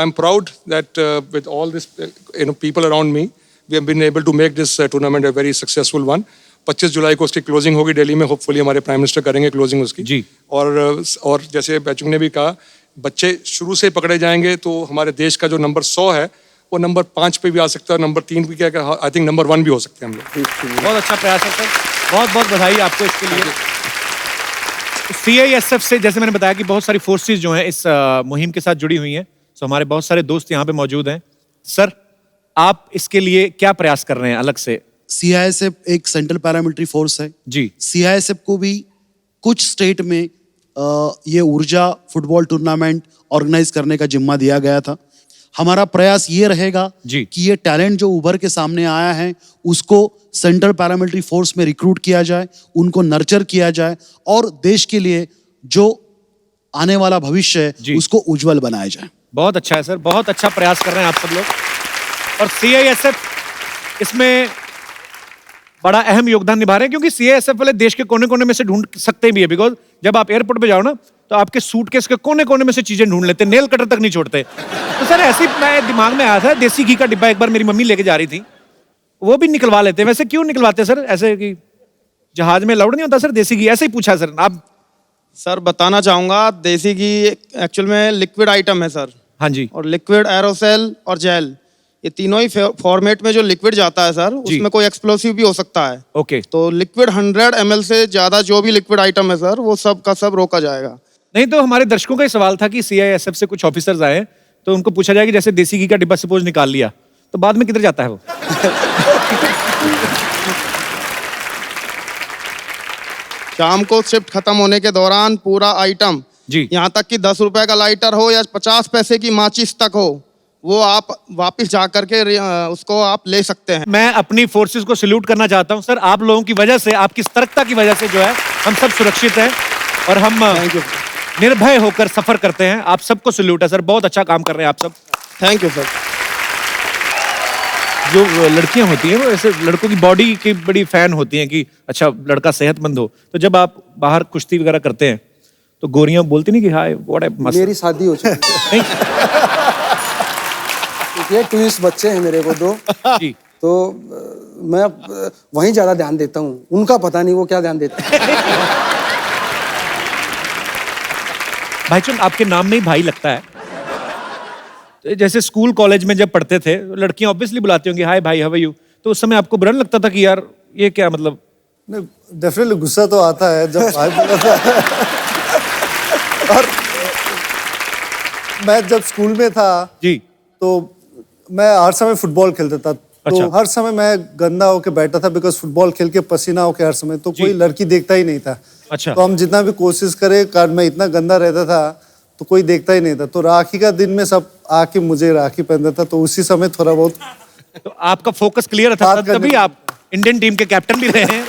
am proud that with all this people around me we have been able to make this tournament a very successful one. 25 जुलाई को उसकी closing होगी दिल्ली में, hopefully हमारे prime minister करेंगे closing उसकी जी। और जैसे बैचुंग ने भी कहा, बच्चे शुरू से पकड़े जाएंगे तो हमारे देश का जो नंबर 100 है वो नंबर 5 पे भी आ सकता है, नंबर 3 भी, क्या आई थिंक नंबर 1 भी हो सकते हैं हम लोग। बहुत अच्छा प्रयास है सर, बहुत बहुत बधाई आपको इसके लिए। CISF से जैसे मैंने बताया कि बहुत सारी फोर्सेस जो हैं इस मुहिम के साथ जुड़ी हुई हैं, तो हमारे बहुत सारे दोस्त यहाँ पे मौजूद हैं। सर, आप इसके लिए क्या प्रयास कर रहे हैं अलग से? CISF एक सेंट्रल पैरामिलिट्री फोर्स है जी। CISF को भी कुछ स्टेट में ये ऊर्जा फुटबॉल टूर्नामेंट ऑर्गेनाइज करने का जिम्मा दिया गया था। हमारा प्रयास ये रहेगा जी। कि ये टैलेंट जो उभर के सामने आया है उसको सेंट्रल पैरामिलिट्री फोर्स में रिक्रूट किया जाए, उनको नर्चर किया जाए और देश के लिए जो आने वाला भविष्य है उसको उज्जवल बनाया जाए। बहुत अच्छा है सर, बहुत अच्छा प्रयास कर रहे हैं आप सब लोग। और CISF इसमें बड़ा अहम योगदान निभा रहे हैं, क्योंकि CISF वाले देश के कोने कोने में से ढूंढ सकते भी है। बिकॉज जब आप एयरपोर्ट पे जाओ ना, तो आपके सूटकेस के कोने कोने में से चीजें ढूंढ लेते, नेल कटर तक नहीं छोड़ते। तो सर ऐसी मैं दिमाग में आया था, देसी घी का डिब्बा एक बार मेरी मम्मी लेके जा रही थी, वो भी निकलवा लेते। वैसे क्यों निकलवाते सर? ऐसे कि जहाज में अलाउड नहीं होता सर देसी घी? ऐसे ही पूछा सर आप। सर बताना चाहूंगा, देसी घी एक्चुअल में लिक्विड आइटम है सर। हाँ जी। और लिक्विड, एरोसेल और जेल, ये तीनों ही फॉर्मेट में जो लिक्विड जाता है सर, उसमें कोई एक्सप्लोसिव भी हो सकता है। ओके। तो लिक्विड 100 ml से ज्यादा जो भी लिक्विड आइटम है सर, वो सब का सब रोका जाएगा। नहीं, तो हमारे दर्शकों का ही सवाल था कि CISF से कुछ ऑफिसर्स आए तो उनको पूछा जाए कि जैसे देसी घी का डिब्बा सपोज निकाल लिया तो बाद में किधर जाता है वो? शाम को शिफ्ट खत्म होने के दौरान पूरा आइटम जी, यहाँ तक कि 10 रुपए का लाइटर हो या 50 पैसे की माचिस तक हो, वो आप वापस जा करके उसको आप ले सकते हैं। मैं अपनी फोर्सेस को सैल्यूट करना चाहता हूं सर। आप लोगों की वजह से, आपकी सतर्कता की वजह से जो है हम सब सुरक्षित हैं और हम निर्भय होकर सफर करते हैं। आप सबको सैल्यूट है सर, बहुत अच्छा काम कर रहे हैं आप सब। Thank you sir. जो लड़कियां होती हैं वो ऐसे लड़कों की बॉडी की बड़ी फैन होती हैं कि अच्छा लड़का सेहतमंद हो, तो जब आप बाहर कुश्ती वगैरह करते हैं तो गोरियां बोलती नहीं कि हाय व्हाट मस्त? मेरी शादी हो चुकी है, ट्विंस बच्चे हैं मेरे को 2 जी। तो मैं वहीं ज्यादा ध्यान देता हूँ, उनका पता नहीं वो क्या ध्यान देते हैं। भाईचंद, आपके नाम में ही भाई लगता है। तो जैसे स्कूल कॉलेज में जब पढ़ते थे, लड़कियां ऑब्वियसली बुलाती होंगी हाय भाई, हाउ आर यू, तो उस समय आपको बुरा लगता था कि यार ये क्या मतलब? डेफिनेटली गुस्सा तो आता है जब भाई बोला था। और मैं जब स्कूल में था जी, तो मैं हर समय फुटबॉल खेलता था। अच्छा। तो हर समय मैं गंदा होके बैठा था, बिकॉज फुटबॉल खेल के पसीना होके हर समय, तो कोई लड़की देखता ही नहीं था। अच्छा। तो हम जितना भी कोशिश करें, कारण मैं इतना गंदा रहता था तो कोई देखता ही नहीं था। तो राखी का दिन में सब आके मुझे राखी पहनता था, तो उसी समय थोड़ा बहुत तो आपका फोकस क्लियर था, तभी आप इंडियन टीम के कैप्टन भी रहे हैं।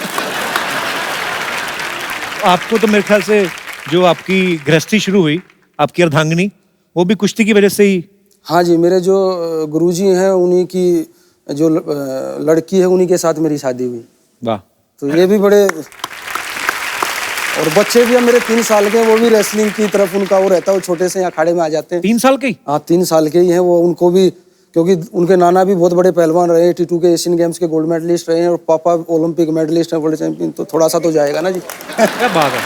आपको तो मेरे ख्याल से जो आपकी गृहस्थी शुरू हुई, आपकी अर्धांगिनी, वो भी कुश्ती की वजह से ही? हाँ जी, मेरे जो गुरुजी हैं उन्हीं की जो लड़की है उन्हीं के साथ मेरी शादी हुई। वाह। तो ये भी बड़े और बच्चे भी हैं मेरे 3 साल के, वो भी रेसलिंग की तरफ उनका वो रहता है, वो छोटे से अखाड़े में आ जाते हैं। 3 साल के ही? हाँ 3 साल के ही हैं वो, उनको भी क्योंकि उनके नाना भी बहुत बड़े पहलवान रहे, 82 के एशियन गेम्स के गोल्ड मेडलिस्ट रहे हैं और पापा ओलंपिक मेडलिस्ट हैं, वर्ल्ड चैंपियन, तो थोड़ा सा तो जाएगा ना जी। क्या बात है।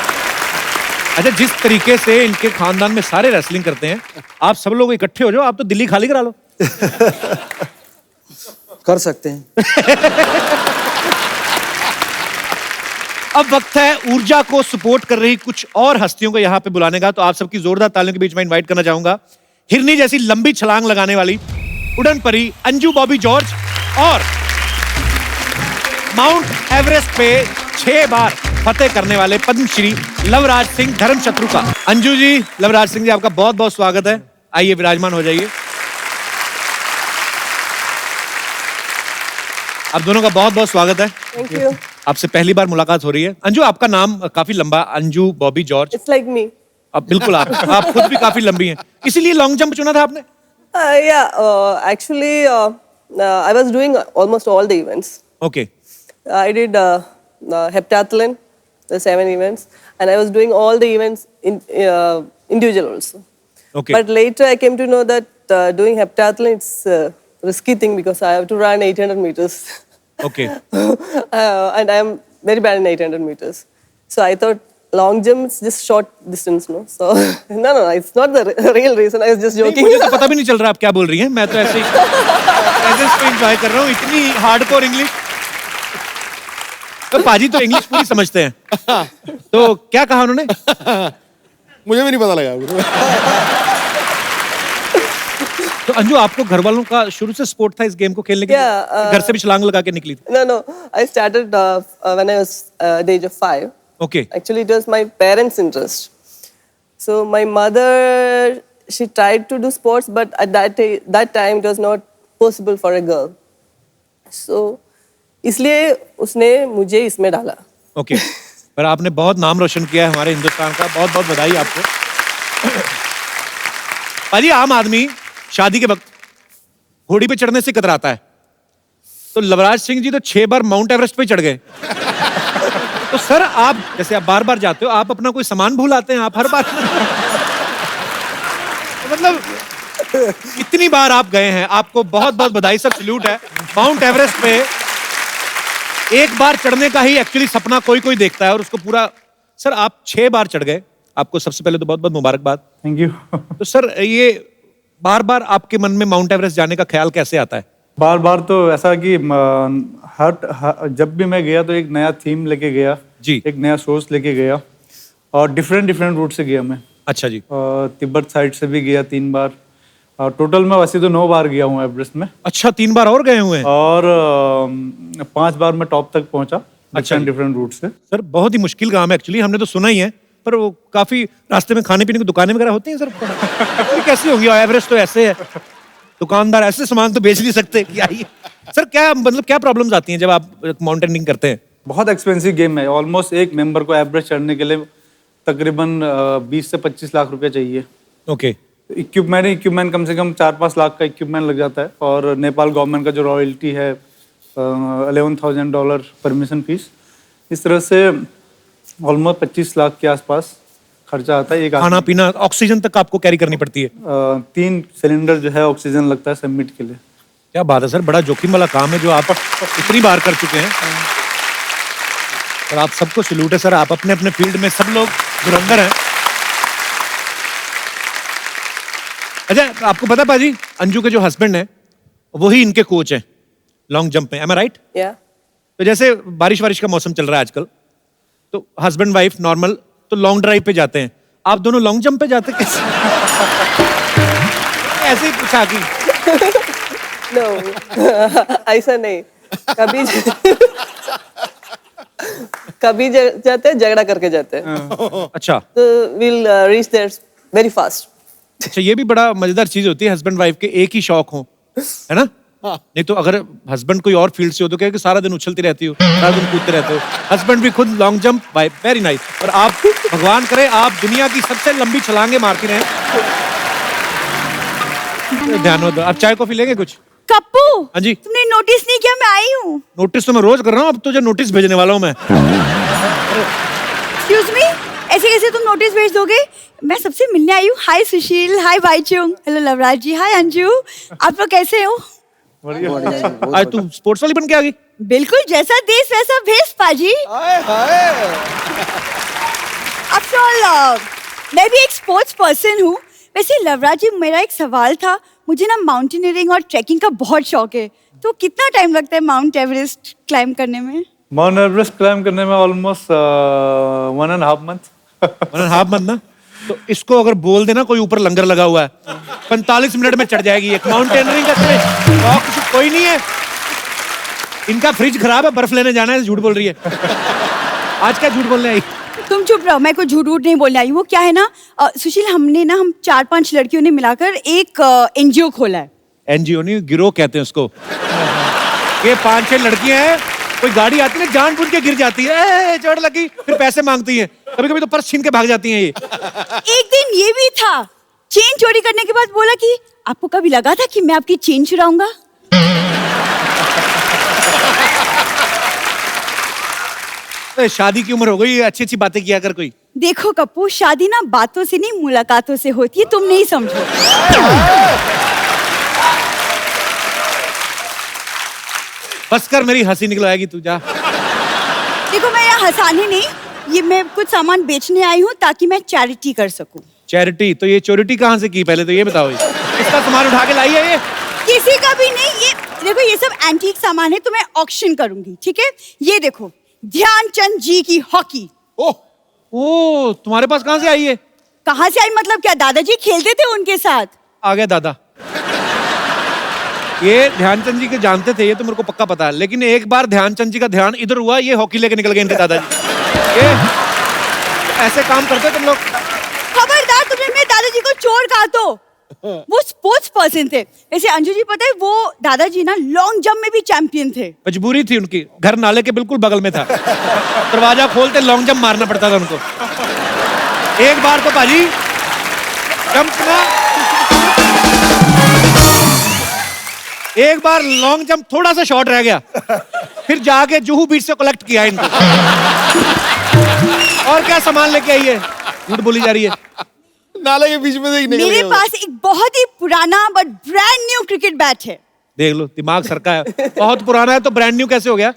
अच्छा, जिस तरीके से इनके खानदान में सारे रेसलिंग करते हैं, आप सब लोग इकट्ठे हो जाओ, आप तो दिल्ली खाली करा लो। कर सकते हैं। अब वक्त है ऊर्जा को सपोर्ट कर रही कुछ और हस्तियों को यहाँ पे बुलाने का, तो आप सबकी जोरदार तालियों के बीच में इनवाइट करना चाहूंगा हिरनी जैसी लंबी छलांग लगाने वाली उड़न परी अंजू बॉबी जॉर्ज और माउंट एवरेस्ट पे 6 बार फतेह करने वाले पद्मश्री लवराज सिंह धर्मशत्रु का। अंजू जी, लवराज सिंह जी, आपका बहुत बहुत स्वागत है। आइए विराजमान हो जाइए। आप दोनों का बहुत बहुत स्वागत है। Thank you. आपसे पहली बार मुलाकात हो रही है। अंजू, आपका नाम काफी लंबा, Anju Bobby George. It's like me. अब बिल्कुल आप खुद भी काफी लंबी हैं, इसीलिए लॉन्ग जंप चुना था आपने? Actually, I was doing almost all the events. Okay. I did heptathlon, the 7 events, and I was doing all the events in individual also. Okay. But later I came to know that doing heptathlon it's a risky thing because I have to run 800 meters. Okay. And I am very bad in 800 meters. So I thought long jump is just short distance, no? So no, it's not the real reason. I was just joking. मुझे तो पता भी नहीं चल रहा आप क्या बोल रही हैं। मैं तो ऐसे ही एंजॉय कर रहा हूँ। इतनी हार्डकोर इंग्लिश। तो पाजी तो इंग्लिश पूरी समझते हैं। तो क्या कहा उन्होंने? मुझे भी नहीं पता लगा। तो अंजू, आपको घर वालों का शुरू से सपोर्ट था इस गेम को खेलने के लिए? घर से भी छलांग लगा के निकली थी? No. I started when I was the age of 5. Okay. Actually, it was my parents' interest. So my mother, she tried to do sports, but at that time it was not possible for a girl. So इसलिए उसने मुझे इसमें डाला। Okay. पर आपने बहुत नाम रोशन किया है हमारे हिंदुस्तान का। बहुत बहुत बधाई आपको। पाजी, आम आदमी शादी के वक्त घोड़ी पे चढ़ने से कतराता है, तो लवराज सिंह जी तो 6 बार माउंट एवरेस्ट पे चढ़ गए। तो सर, आप जैसे आप बार बार जाते हो, आप अपना कोई सामान भूल आते हैं? आप हर बार मतलब इतनी बार आप गए हैं, आपको बहुत बहुत बधाई सर, सल्यूट है। माउंट एवरेस्ट पे एक बार चढ़ने का ही एक्चुअली सपना कोई कोई देखता है और उसको पूरा। सर, आप 6 बार चढ़ गए, आपको सबसे पहले तो बहुत बहुत मुबारकबाद। Thank you. तो सर, ये बार बार आपके मन में माउंट एवरेस्ट जाने का ख्याल कैसे आता है? बार बार तो ऐसा कि जब भी मैं गया तो एक नया थीम लेके गया जी, एक नया सोर्स लेके गया और डिफरेंट रूट से गया मैं। अच्छा जी। तिब्बत साइड से भी गया 3 बार और टोटल मैं वैसे तो 9 बार गया हूँ एवरेस्ट में। अच्छा, 3 बार और गए हुए हैं? और 5 बार मैं टॉप तक पहुंचा। अच्छा, डिफरेंट रूट से। सर, बहुत ही मुश्किल काम है एक्चुअली, हमने तो सुना ही है, पर वो काफी रास्ते में खाने पीने की दुकानें वगैरह होती हैं सर? कैसी होंगी? एवरेस्ट तो ऐसे है, दुकानदार ऐसे सामान तो बेच नहीं सकते। क्या सर, क्या मतलब क्या प्रॉब्लम्स आती हैं जब आप माउंटेनिंग करते हैं? बहुत एक्सपेंसिव गेम है। ऑलमोस्ट एक मेंबर को एवरेस्ट चढ़ने के लिए तकरीबन 20 से 25 लाख रुपए चाहिए। ओके। इक्विपमेंट कम से कम 4-5 लाख का इक्विपमेंट लग जाता है और नेपाल गवर्नमेंट का जो रॉयल्टी है $11,000 परमिशन फीस, इस तरह से ऑलमोस्ट 25 लाख के आसपास खर्चा आता है। एक खाना पीना, ऑक्सीजन तक आपको कैरी करनी पड़ती है? 3 सिलेंडर जो है ऑक्सीजन लगता है सबमिट के लिए। क्या बात है सर, बड़ा जोखिम वाला काम है जो आप इतनी बार कर चुके हैं। और आप सबको सैल्यूट है सर, आप अपने अपने फील्ड में सब लोग धुरंधर हैं। अच्छा, आपको पता पाजी, अंजू के जो हस्बैंड हैं वही इनके कोच हैं लॉन्ग जंप में, एम आई राइट? तो जैसे बारिश का मौसम चल रहा है आजकल, तो हस्बैंड वाइफ नॉर्मल तो लॉन्ग ड्राइव पे जाते हैं, आप दोनों लॉन्ग जंप पे जाते कैसे? ऐसे ही पूछा कि No, ऐसा नहीं। कभी जाते हैं, झगड़ा करके जाते हैं। अच्छा। तो we'll reach there very fast. अच्छा, ये भी बड़ा मजेदार चीज होती है, हस्बैंड वाइफ के एक ही शौक हो, है ना? नहीं तो अगर हस्बैंड कोई और फील्ड से हो तो क्या कि सारा दिन उछलती रहती हो, सारा दिन कूदते रहते हो। हस्बैंड भी खुद long jump, wife very nice. और आप, भगवान करे आप दुनिया की सबसे लंबी छलांगे मारती रहें। ध्यान दो। आप चाय कॉफी लेंगे कुछ? कप्पू, हाँ जी। तुमने नोटिस नहीं किया मैं आई हूँ? नोटिस तो मैं रोज कर रहा हूँ, अब तो जो नोटिस भेजने वाला हूँ मैं। एक्सक्यूज मी, ऐसे कैसे तुम नोटिस भेज दोगे? मैं सबसे मिलने आई हूँ। हाय सुशील, हाय बाईचुंग, हेलो लवराज जी, हाय अंजू, आप लोग कैसे हो? आज तू स्पोर्ट्स वाली बन के आ गई? बिल्कुल, जैसा देश वैसा भेष पाजी। आफ्टर ऑल मैं भी एक स्पोर्ट्स पर्सन हूँ। वैसे लवराज जी, मेरा एक सवाल था। मुझे ना माउंटेनियरिंग और ट्रैकिंग का बहुत शौक है, तो कितना टाइम लगता है माउंट एवरेस्ट क्लाइंब करने में? माउंट एवरेस्ट क्लाइम करने में ऑलमोस्ट 1.5 मंथ। 1.5 मंथ ना? तो इसको अगर बोल देना कोई ऊपर लंगर लगा हुआ है, 45 मिनट में चढ़ जाएगी। एक माउंटेनियरिंग का शौक कोई नहीं है। इनका फ्रिज खराब है, बर्फ लेने जाना है, झूठ बोल रही है। आज क्या झूठ बोलने आई? तुम चुप रहो, मैं कोई झूठ नहीं बोलने आई। वो क्या है ना सुशील, हम 4-5 लड़कियों ने मिलाकर एक एनजीओ खोला है। एनजीओ नहीं, गिरोह कहते हैं उसको। ये 5-6 लड़कियां हैं, कोई गाड़ी आती है जानबूझ के गिर जाती है, चोट लगी, फिर पैसे मांगती है, कभी कभी तो पर्स छीन के भाग जाती हैं ये। एक दिन ये भी था, चेन चोरी करने के बाद बोला कि आपको कभी लगा था कि मैं आपकी चेन चुराऊंगा? तो शादी की उम्र हो गई, अच्छी अच्छी बातें किया कर कोई। देखो कप्पू, शादी ना बातों से नहीं मुलाकातों से होती है, तुम नहीं समझो। बस कर, मेरी हंसी निकलवाएगी तू, जा। देखो मैं यहाँ हंसाने नहीं, ये मैं कुछ सामान बेचने आई हूँ ताकि मैं चैरिटी कर सकूँ। चैरिटी? तो ये चोरिटी कहाँ से की, पहले तो ये बताओ। इसका सामान उठा के लाई है ये? किसी का भी नहीं। ये देखो, ये सब एंटीक सामान है, तो मैं ऑक्शन करूंगी, ठीक है? ये देखो, ध्यानचंद जी की हॉकी। ओह, तुम्हारे पास कहाँ से आई है? कहाँ से आई मतलब क्या? दादाजी खेलते थे उनके साथ। आ गया दादा। ये ध्यानचंद जी के जानते थे, ये तो मेरे को पक्का पता है, लेकिन एक बार ध्यानचंद जी का ध्यान इधर हुआ, ये हॉकी लेके निकल गए इनके दादाजी। ये ऐसे काम करते तुम लोग? खबरदार, तुमने मेरे दादाजी को चोर कहा तो। वो स्पोर्ट्स पर्सन थे। वैसे अंजू जी, पता है वो दादाजी ना लॉन्ग जंप में भी चैंपियन थे। मजबूरी थी उनकी, घर नाले के बिल्कुल बगल में था, दरवाजा खोलते लॉन्ग जंप मारना पड़ता था उनको। एक बार तो पाजी जंप ना, एक बार लॉन्ग जंप थोड़ा सा शॉर्ट रह गया, फिर जाके जुहू बीच से कलेक्ट किया इनको। और क्या सामान लेके आई है? झूठ बोली जा रही है। नाले के बीच में से निकल मेरे गया। पास एक बहुत ही पुराना but brand new cricket bat है। देख लो, दिमाग सरका है। बहुत पुराना है तो ब्रांड न्यू कैसे हो गया?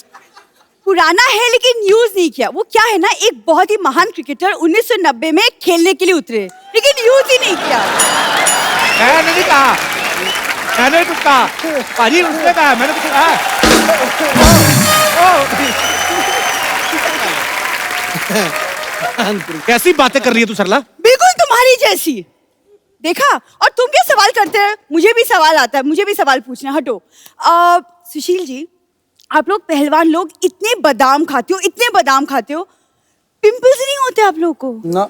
पुराना है लेकिन यूज नहीं किया। वो क्या है ना, एक बहुत ही महान क्रिकेटर 1990 में खेलने के लिए उतरे, लेकिन यूज ही नहीं किया। मैंने नहीं कहा, मैंने कुछ कहा पाजी, उसने कहा, मैंने कुछ कहा। कैसी बातें कर रही है तू सरला? बिल्कुल तुम्हारी जैसी। देखा? और तुम क्या सवाल करते हैं? मुझे भी सवाल आता है, मुझे भी सवाल पूछना। हटो। सुशील जी, आप लोग पहलवान लोग इतने बादाम खाते हो, इतने बादाम खाते हो, पिंपल्स नहीं होते आप लोग को? ना।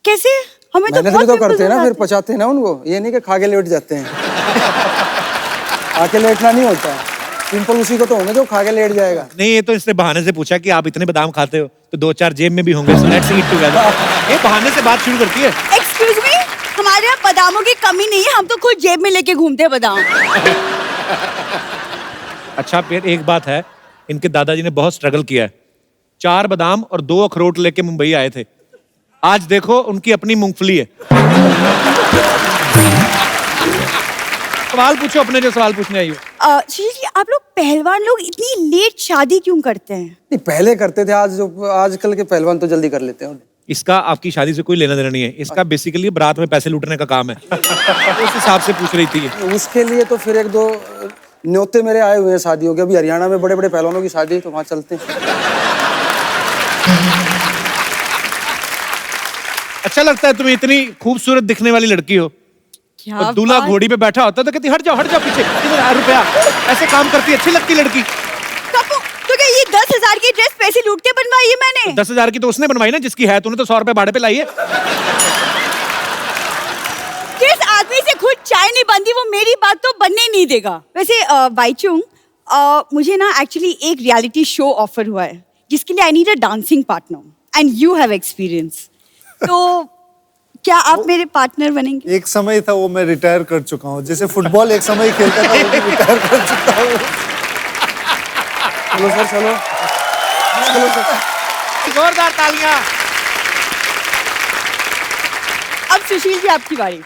कैसे? हमें तो मेहनत बहुत भी तो पिंपल्स करते हैं ना, हो फिर जाते हैं। पचाते हैं ना उनको। ये नहीं कि खा के लेट जाते हैं। आके लेटना नहीं होता है। पिंपल उसी को तो होंगे जो खा के लेट जाएगा। नहीं, ये तो इसने बहाने से पूछा कि आप इतने बादाम खाते हो तो 2-4 जेब में भी होंगे, so let's eat together। ये बहाने से बात शुरू करती है। एक्सक्यूज मी, हमारे यहाँ बादामों की कमी नहीं है, हम तो खुद जेब में लेके घूमते हैं बादाम। अच्छा, फिर एक बात है, इनके दादाजी ने बहुत स्ट्रगल किया है। 4 बादाम और 2 अखरोट लेके मुंबई आए थे। आज देखो उनकी अपनी मूंगफली है। सवाल पूछो अपने, जो सवाल पूछने आई हो। सुशील जी, आप लोग पहलवान लोग इतनी लेट शादी क्यों करते हैं? नहीं, पहले करते थे, आजकल के पहलवान तो जल्दी कर लेते हैं। इसका आपकी शादी से कोई लेना देना नहीं है, इसका बेसिकली बारात में पैसे लूटने का काम है। तो उस हिसाब से पूछ रही थी ये। उसके लिए तो फिर 1-2 न्योते मेरे आए हुए हैं शादियों के। अभी हरियाणा में बड़े बड़े पहलवानों की शादी है, तो वहां चलते हैं। अच्छा लगता है तुम्हें? इतनी खूबसूरत दिखने वाली लड़की हो और दूल्हा घोड़ी पे बैठा होता तो कहती हट जाओ पीछे, इधर रुपया। ऐसे काम करती, अच्छी लगती लड़की। कप्पू, तो क्या ये 10,000 की ड्रेस पैसे लूट के बनवाई है मैंने? 10,000 की तो उसने बनवाई ना, जिसकी है। तूने तो 100 रुपए भाड़े पे लाई है। जिस आदमी से खुद चाय नहीं बनती, वो मेरी बात तो बनने ही नहीं देगा। वैसे बाईचुंग, मुझे ना एक्चुअली एक रियलिटी शो ऑफर हुआ है, जिसके लिए I need a dancing partner and you have experience. तो क्या आप मेरे पार्टनर बनेंगे? एक समय था वो मैं रिटायर कर चुका हूँ, जैसे फुटबॉल एक समय खेलता था, वो भी रिटायर कर चुका हूँ। चलो सर, चलो। जोरदार तालियां। अब सुशील जी आपकी बारी।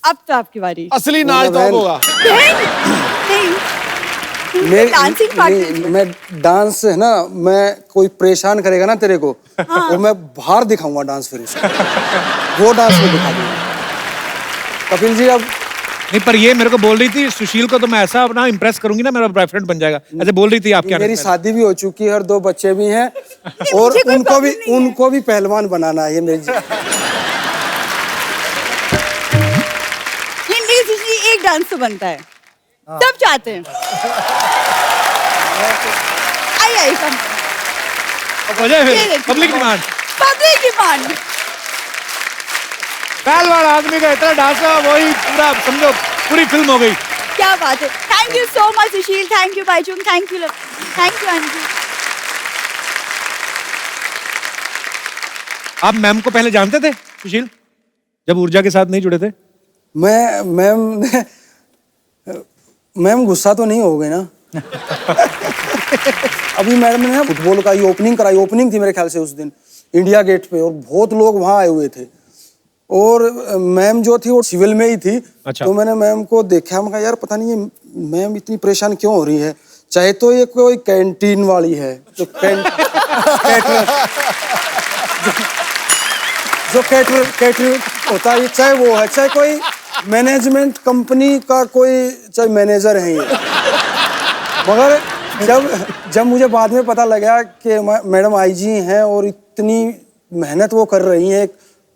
अब तो आपकी बारी। असली नाच तो अब होगा। मैं डांस है ना, मैं कोई परेशान करेगा ना तेरे को, हाँ। और मैं बाहर दिखाऊंगा डांस फिर उसको। वो डांस में दिखा दूंगा। कपिल जी अब नहीं, पर ये मेरे को बोल रही थी सुशील को तो मैं ऐसा अपना इम्प्रेस करूंगी ना, मेरा बॉयफ्रेंड बन जाएगा, ऐसे बोल रही थी आपके। मेरी शादी भी हो चुकी है और 2 बच्चे भी हैं, और उनको भी पहलवान बनाना है ये मेरी। एक डांस तो बनता है, सब चाहते हैं। आई पब्लिक डिमांड। पहलवान आदमी का इतना डांस है, वही पूरा समझो पूरी फिल्म हो गई। क्या बात है। Thank you so much Sushil, thank you Baichung, thank you Anju. आप मैम को पहले जानते थे सुशील, जब ऊर्जा के साथ नहीं जुड़े थे? मैम गुस्सा तो नहीं हो गए ना? अभी मैडम ने फुटबॉल का ये ओपनिंग कराई, ओपनिंग थी मेरे ख्याल से उस दिन इंडिया गेट पे, और बहुत लोग वहां आए हुए थे, और मैम जो थी वो सिविल में ही थी। अच्छा। तो मैंने मैम को देखा, मैं कहा यार पता नहीं ये मैम इतनी परेशान क्यों हो रही है, चाहे तो ये कोई कैंटीन वाली है जो कैटर होता है, चाहे वो है, चाहे कोई मैनेजमेंट कंपनी का कोई चाहे मैनेजर है ये। मगर जब मुझे बाद में पता लगा कि मैडम आईजी हैं और इतनी मेहनत वो कर रही हैं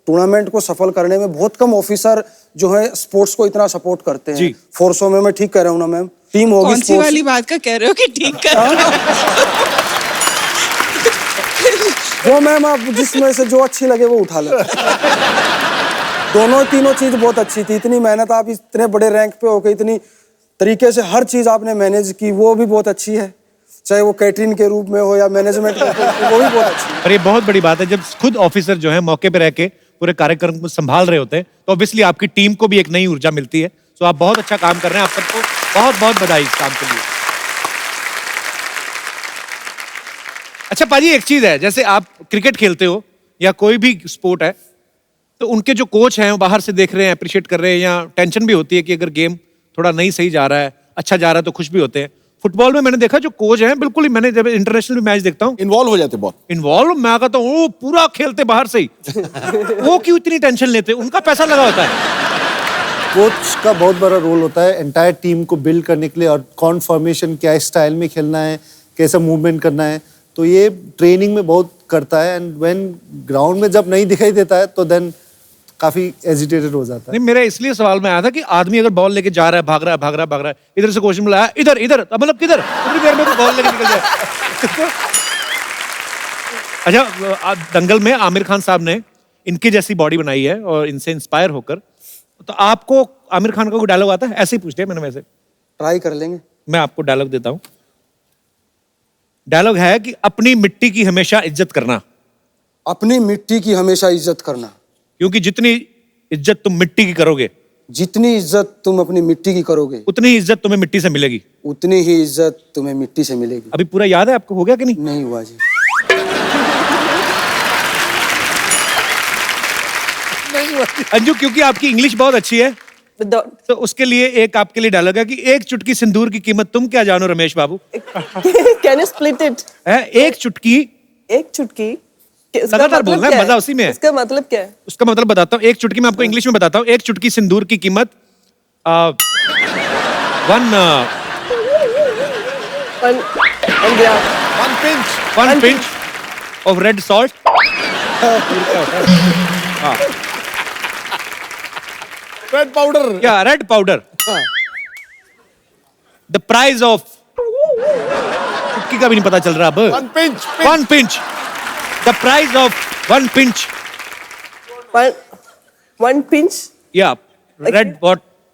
टूर्नामेंट को सफल करने में, बहुत कम ऑफिसर जो है स्पोर्ट्स को इतना सपोर्ट करते हैं फोर्सों में। मैं ठीक कह रहा हूँ ना मैम? टीम होगी कौन सी वाली बात का कह रहे हो कि ठीक कर रहे हो? जो मैम आप जिसमें से जो अच्छी लगे वो उठा लो। तीनों चीज बहुत अच्छी थी, इतनी मेहनत, आप इतने बड़े रैंक पे होकर इतनी तरीके से हर चीज आपने मैनेज की, वो भी बहुत अच्छी है, चाहे वो कैटरिंग के रूप में हो या मैनेजमेंट के रूप में, वो भी बहुत अच्छी है। और ये बहुत बड़ी बात है, जब खुद ऑफिसर जो है मौके पे रह के पूरे कार्यक्रम को संभाल रहे होते हैं, तो ऑब्वियसली आपकी टीम को भी एक नई ऊर्जा मिलती है। तो आप बहुत अच्छा काम कर रहे हैं, आप सबको बहुत बहुत बधाई इस काम के लिए। अच्छा पाजी, एक चीज है, जैसे आप क्रिकेट खेलते हो या कोई भी स्पोर्ट है, तो उनके जो कोच हैं वो बाहर से देख रहे हैं, अप्रिशिएट कर रहे हैं, या टेंशन भी होती है कि अगर गेम थोड़ा नहीं सही जा रहा है, अच्छा जा रहा है, तो खुश भी होते हैं। फुटबॉल में मैंने देखा जो कोच हैं बिल्कुल ही, मैंने जब इंटरनेशनल मैच देखता हूँ इन्वॉल्व हो जाते, बहुत इन्वॉल्व, मैं कहता हूँ वो पूरा खेलते बाहर से ही। वो क्यों इतनी टेंशन लेते, उनका पैसा लगा होता है। कोच का बहुत बड़ा रोल होता है एंटायर टीम को बिल्ड करने के लिए, और कौन फॉर्मेशन क्या स्टाइल में खेलना है, कैसा मूवमेंट करना है, तो ये ट्रेनिंग में बहुत करता है। एंड व्हेन ग्राउंड में जब नहीं दिखाई देता है तो देन काफी एजिटेटेड हो जाता है। नहीं, मेरा इसलिए सवाल में आया था कि आदमी अगर बॉल लेके जा रहा है, भाग रहा है, इधर से क्वेश्चन मिला इधर इधर, मतलब किधर, उतनी देर में तो बॉल लेके निकल जाए। अच्छा, दंगल में आमिर खान साहब ने इनकी जैसी बॉडी बनाई है और इनसे इंस्पायर होकर, तो आपको आमिर खान का कोई डायलॉग आता है? ऐसे ही पूछते हैं मैंने, वैसे ट्राई कर लेंगे। मैं आपको डायलॉग देता हूं। डायलॉग है कि अपनी मिट्टी की हमेशा इज्जत करना। अपनी मिट्टी की हमेशा इज्जत करना, क्योंकि जितनी इज्जत तुम मिट्टी की करोगे, जितनी इज्जत तुम अपनी मिट्टी की करोगे, उतनी ही इज्जत तुम्हें मिट्टी से मिलेगी। उतनी ही इज्जत तुम्हें मिट्टी से मिलेगी। अभी पूरा याद है आपको, हो गया कि नहीं? नहीं हुआ जी। अंजू, क्योंकि आपकी इंग्लिश बहुत अच्छी है, तो उसके लिए एक आपके लिए डायलॉग है कि एक चुटकी सिंदूर की कीमत तुम क्या जानो Ramesh Babu. Can you split it? एक चुटकी, एक चुटकी लगातार बोलना है, मजा उसी में है। इसका मतलब क्या है? उसका मतलब बताता हूँ, एक चुटकी, मैं आपको इंग्लिश में बताता हूँ। एक चुटकी सिंदूर की कीमत one pinch of red salt. Red powder, या red powder. The price of, चुटकी का भी नहीं पता चल रहा अब। One pinch, the price of one pinch. One pinch? Yeah, red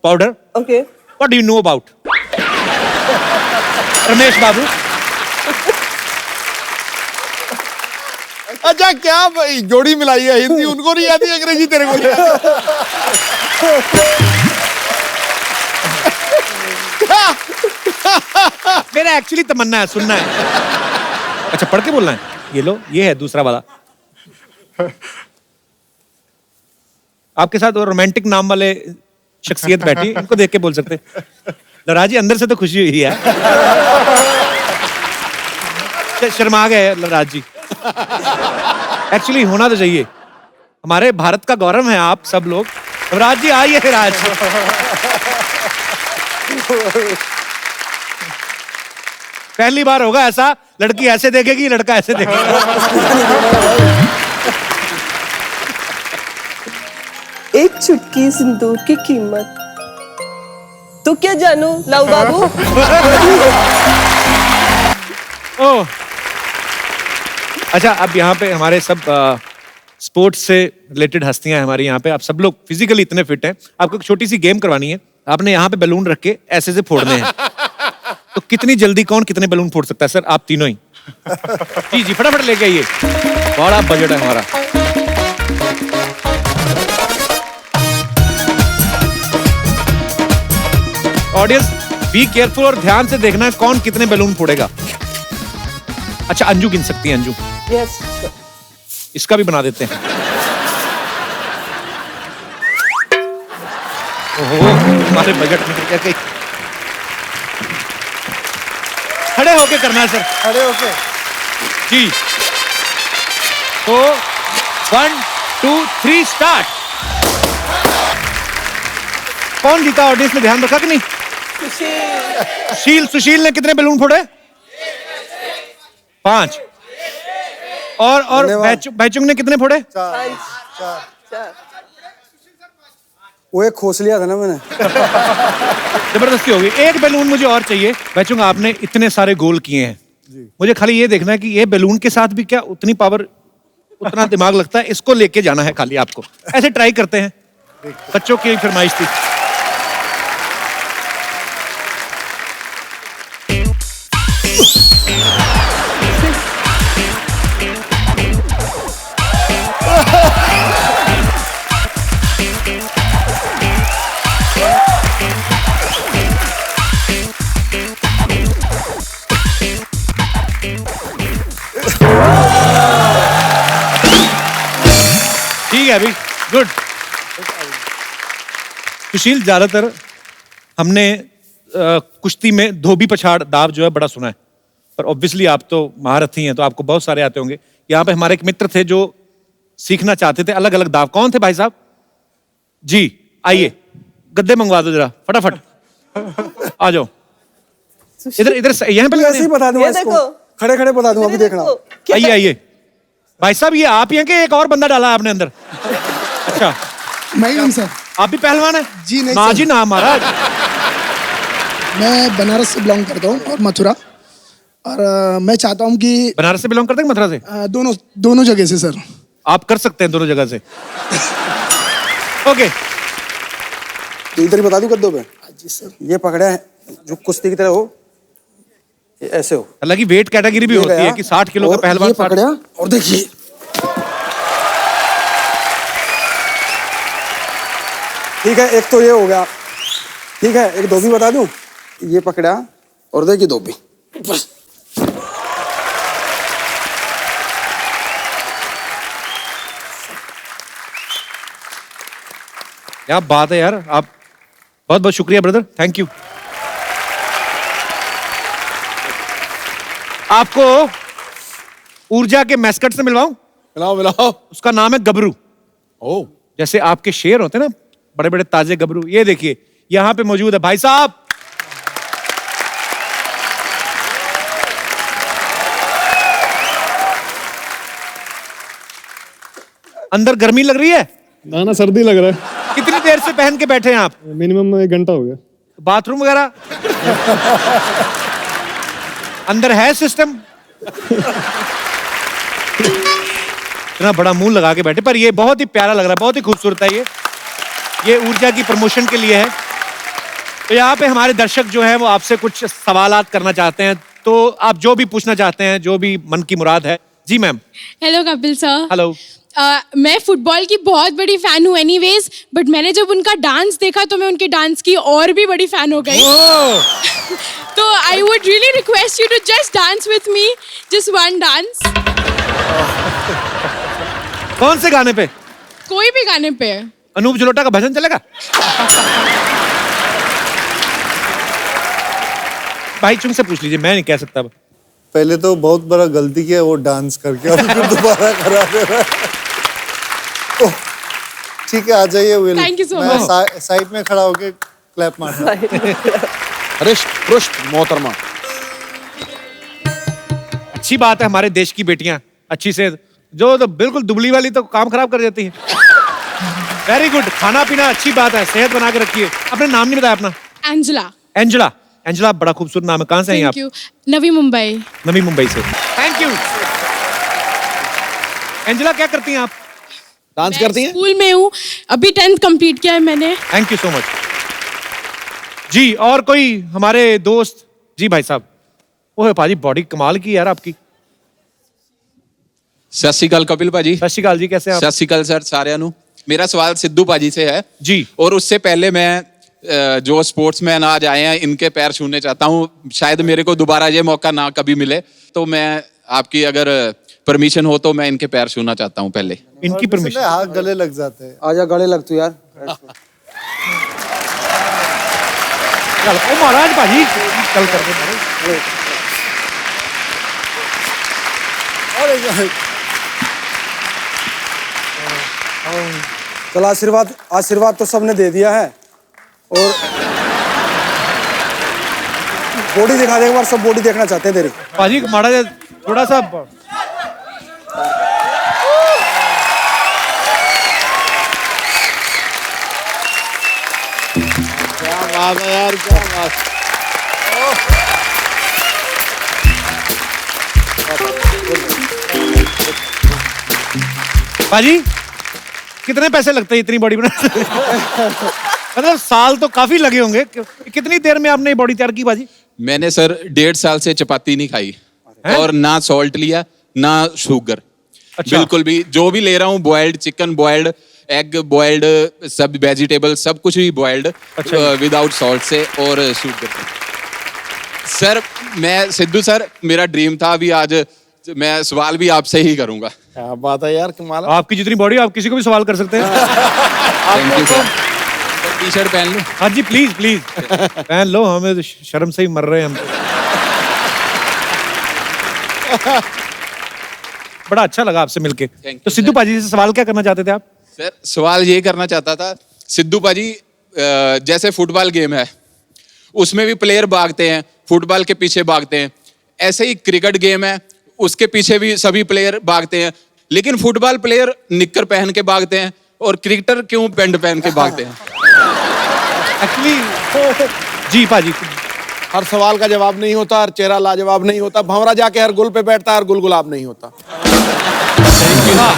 powder. Okay. What do you know about? Ramesh Babu. अच्छा, क्या जोड़ी मिलाई है? हिंदी उनको नहीं आती, अंग्रेजी तेरे को नहीं आती। मेरा एक्चुअली तमन्ना है, सुनना है। अच्छा, पढ़ के बोलना है। ये लो, ये है दूसरा वाला। आपके साथ रोमांटिक नाम वाले शख्सियत बैठी, इनको देख के बोल सकते लड़ा जी, अंदर से तो खुशी हुई है। शर्मा गए लड़राज जी। एक्चुअली होना तो चाहिए, हमारे भारत का गौरव है आप सब लोग। राज जी आइए। राज पहली बार होगा ऐसा, लड़की ऐसे देखेगी, लड़का ऐसे देखेगा। एक चुटकी सिंदूर की कीमत तो क्या जानू लाऊ बाबू। ओह अच्छा, अब यहाँ पे हमारे सब स्पोर्ट्स से रिलेटेड हस्तियां हैं हमारी यहाँ पे। आप सब लोग फिजिकली इतने फिट हैं, आपको एक छोटी सी गेम करवानी है। आपने यहाँ पे बैलून रख के ऐसे से फोड़ने हैं। तो कितनी जल्दी कौन कितने बैलून फोड़ सकता है? सर आप तीनों ही। जी जी फटाफट लेके आइए, बड़ा बजट है हमारा। ऑडियंस बी केयरफुल और ध्यान से देखना है कौन कितने बैलून फोड़ेगा। अच्छा अंजू गिन सकती है, अंजू। यस इसका भी बना देते हैं। ओहो हमारे बजट में क्या कहीं। खड़े होके करना है सर, खड़े होके जी। तो 1 2 3 स्टार्ट। कौन जीता? ऑडियंस ने ध्यान रखा कि नहीं? सुशील ने कितने बैलून फोड़े? 5। और बैचुंग ने कितने फोड़े? 4। वो एक खोस लिया था ना मैंने। जबरदस्ती होगी। एक बैलून मुझे और चाहिए। बैचुंग आपने इतने सारे गोल किए हैं, मुझे खाली ये देखना है कि ये बैलून के साथ भी क्या उतनी पावर, उतना दिमाग लगता है? इसको लेके जाना है खाली आपको। ऐसे ट्राई करते हैं, बच्चों की फरमाइश थी। ठीक है अभी, गुड। सुशील, ज्यादातर हमने कुश्ती में धोबी पछाड़ दाव जो है बड़ा सुना है, पर ऑब्वियसली आप तो महारथी हैं तो आपको बहुत सारे आते होंगे। यहाँ पे हमारे एक मित्र थे जो सीखना चाहते थे अलग अलग दाव। कौन थे भाई साहब? जी आइए, गद्दे मंगवा दो जरा फटाफट। आ जाओ इधर यहाँ पे ऐसे ही बता दूंगा इसको, खड़े खड़े बता दूंगा, अभी देखना। आइए आइए भाई साहब, ये आप ही हैं कि एक और बंदा डाला है आपने अंदर? अच्छा मैं ही हूँ सर। आप भी पहलवान हैं? जी नहीं ना सर। जी ना महाराज। मैं बनारस से बिलोंग करता हूँ और मथुरा, और मैं चाहता हूँ कि बनारस से बिलोंग करते हैं मथुरा से? दोनों जगह से सर। आप कर सकते हैं दोनों जगह से। ओके तो इधर ही बता दूं कद्दों पे। जी सर। ये पकड़ा है जो कुश्ती की तरह हो, ये ऐसे हो। हालांकि वेट कैटेगरी भी होती है कि 60 किलो का पहलवान। ये पकड़ा और देखिए ठीक है, एक तो ये हो गया। ठीक है, एक धोबी बता दूं। ये पकड़ा और देखिए धोबी। बस क्या बात है यार, आप बहुत बहुत शुक्रिया ब्रदर, थैंक यू। आपको ऊर्जा के मैस्कट से मिलवाऊं? मिलाओ। उसका नाम है गबरू। ओ जैसे आपके शेर होते हैं ना, बड़े बड़े ताजे गबरू, ये देखिए यहां पे मौजूद है भाई साहब। अंदर गर्मी लग रही है? ना सर्दी लग रहा है। कितनी देर से पहन के बैठे हैं आप? मिनिमम 1 घंटा हो गया। बाथरूम वगैरह अंदर है सिस्टम? इतना बड़ा मुंह लगा के बैठे, पर ये बहुत ही प्यारा लग रहा है, बहुत ही खूबसूरत है। ये ऊर्जा की प्रमोशन के लिए है। तो यहाँ पे हमारे दर्शक जो हैं वो आपसे कुछ सवालात करना चाहते हैं, तो आप जो भी पूछना चाहते हैं, जो भी मन की मुराद है। जी ma'am. Hello Kapil sir. Hello. मैं फुटबॉल की बहुत बड़ी फैन हूँ एनीवेज, बट मैंने जब उनका डांस देखा तो मैं उनके डांस की और भी बड़ी फैन हो गई। तो I would really request you to just dance with me, just one dance. कौन से गाने पे? कोई भी गाने पे। अनूप जलोटा का भजन चलेगा? भाई चुंग से पूछ लीजिए, मैं नहीं कह सकता। पहले तो बहुत बड़ा गलती किया वो डांस करके, और फिर दोबारा करा दे रहा है। तो ठीक है, आ जाइए विल। Thank you so मैं much. साइड में खड़ा होके क्लैप मारना। हृष्ट पुष्ट मोहतरमा। अच्छी बात है, हमारे देश की बेटियां अच्छी से, जो तो बिल्कुल दुबली वाली तो काम खराब कर देती है। वेरी गुड, खाना पीना अच्छी बात है, सेहत बना के रखिए। अपने नाम नहीं बताया अपना? एंजेला। एंजेला, एंजेला बड़ा खूबसूरत नाम है। कहाँ से हैं आप? Thank you. नवी मुंबई। नवी मुंबई से। Thank you. एंजेला क्या करती हैं आप? डांस करती हैं? स्कूल में हूँ, अभी 10th कंप्लीट किया है मैंने। थैंक यू सो मच जी। और कोई हमारे दोस्त? जी भाई साहब। ओह भाजी, बॉडी कमाल की यार आपकी। सत श्री अकाल कपिल भाजी। सत श्री अकाल जी, कैसे आप? सत श्री अकाल सर साਰਿਆਂ ਨੂੰ। मेरा सवाल सिद्धू भाजी से है जी। और उससे पहले मैं जो स्पोर्ट्समैन आज आए हैं इनके पैर छूने चाहता हूँ। शायद मेरे को दोबारा ये मौका ना कभी मिले, तो मैं आपकी अगर परमिशन हो तो मैं इनके पैर छूना चाहता हूँ पहले। इनकी परमिशन? हाथ गले लग जाते हैं। आजा गले लग तू यार। ओ महाराज भाजी, कल कर दे। चल आशीर्वाद, आशीर्वाद तो सबने दे दिया है, और बॉडी दिखा दे एक बार, सब बॉडी देखना चाहते हैं तेरी। भाजी माड़ा थोड़ा सा। क्या बात है यार, क्या बात। भाजी कितने पैसे लगते हैं इतनी बॉडी बनाने? मतलब साल तो काफी लगे होंगे। कितनी देर में आपने बॉडी तैयार की भाजी? मैंने सर 1.5 साल से चपाती नहीं खाई और ना सॉल्ट लिया ना शुगर। अच्छा। बिल्कुल भी, जो भी ले रहा हूँ boiled chicken, boiled egg, boiled सब वेजिटेबल, सब कुछ भी बॉइल्ड विदाउट सॉल्ट से और शुगर। सर मैं सिद्धू सर, मेरा ड्रीम था, अभी आज मैं सवाल भी आपसे ही करूंगा। क्या बात है यार, कमाल। आपकी जितनी बॉडी, आप किसी को भी सवाल कर सकते हैं। Thank you sir. T shirt पहन लूं? हाँ जी प्लीज प्लीज पहन लो, हमें तो शर्म से ही मर रहे हैं हम तो। बड़ा अच्छा लगा आपसे मिलके। तो सिद्धू पाजी से सवाल क्या करना चाहते थे आप? सर सवाल ये करना चाहता था, सिद्धू पाजी जैसे फुटबॉल गेम है उसमें भी प्लेयर भागते हैं, फुटबॉल के पीछे भागते हैं, ऐसे ही क्रिकेट गेम है उसके पीछे भी सभी प्लेयर भागते हैं, लेकिन फुटबॉल प्लेयर निक्कर पहन के भागते हैं और क्रिकेटर क्यों पैंट पहन के भागते हैं? एक्चुअली जी पाजी, हर सवाल का जवाब नहीं होता, हर चेहरा लाजवाब नहीं होता, भंवरा जाके हर गुल पे बैठता है, हर गुल गुलाब नहीं होता।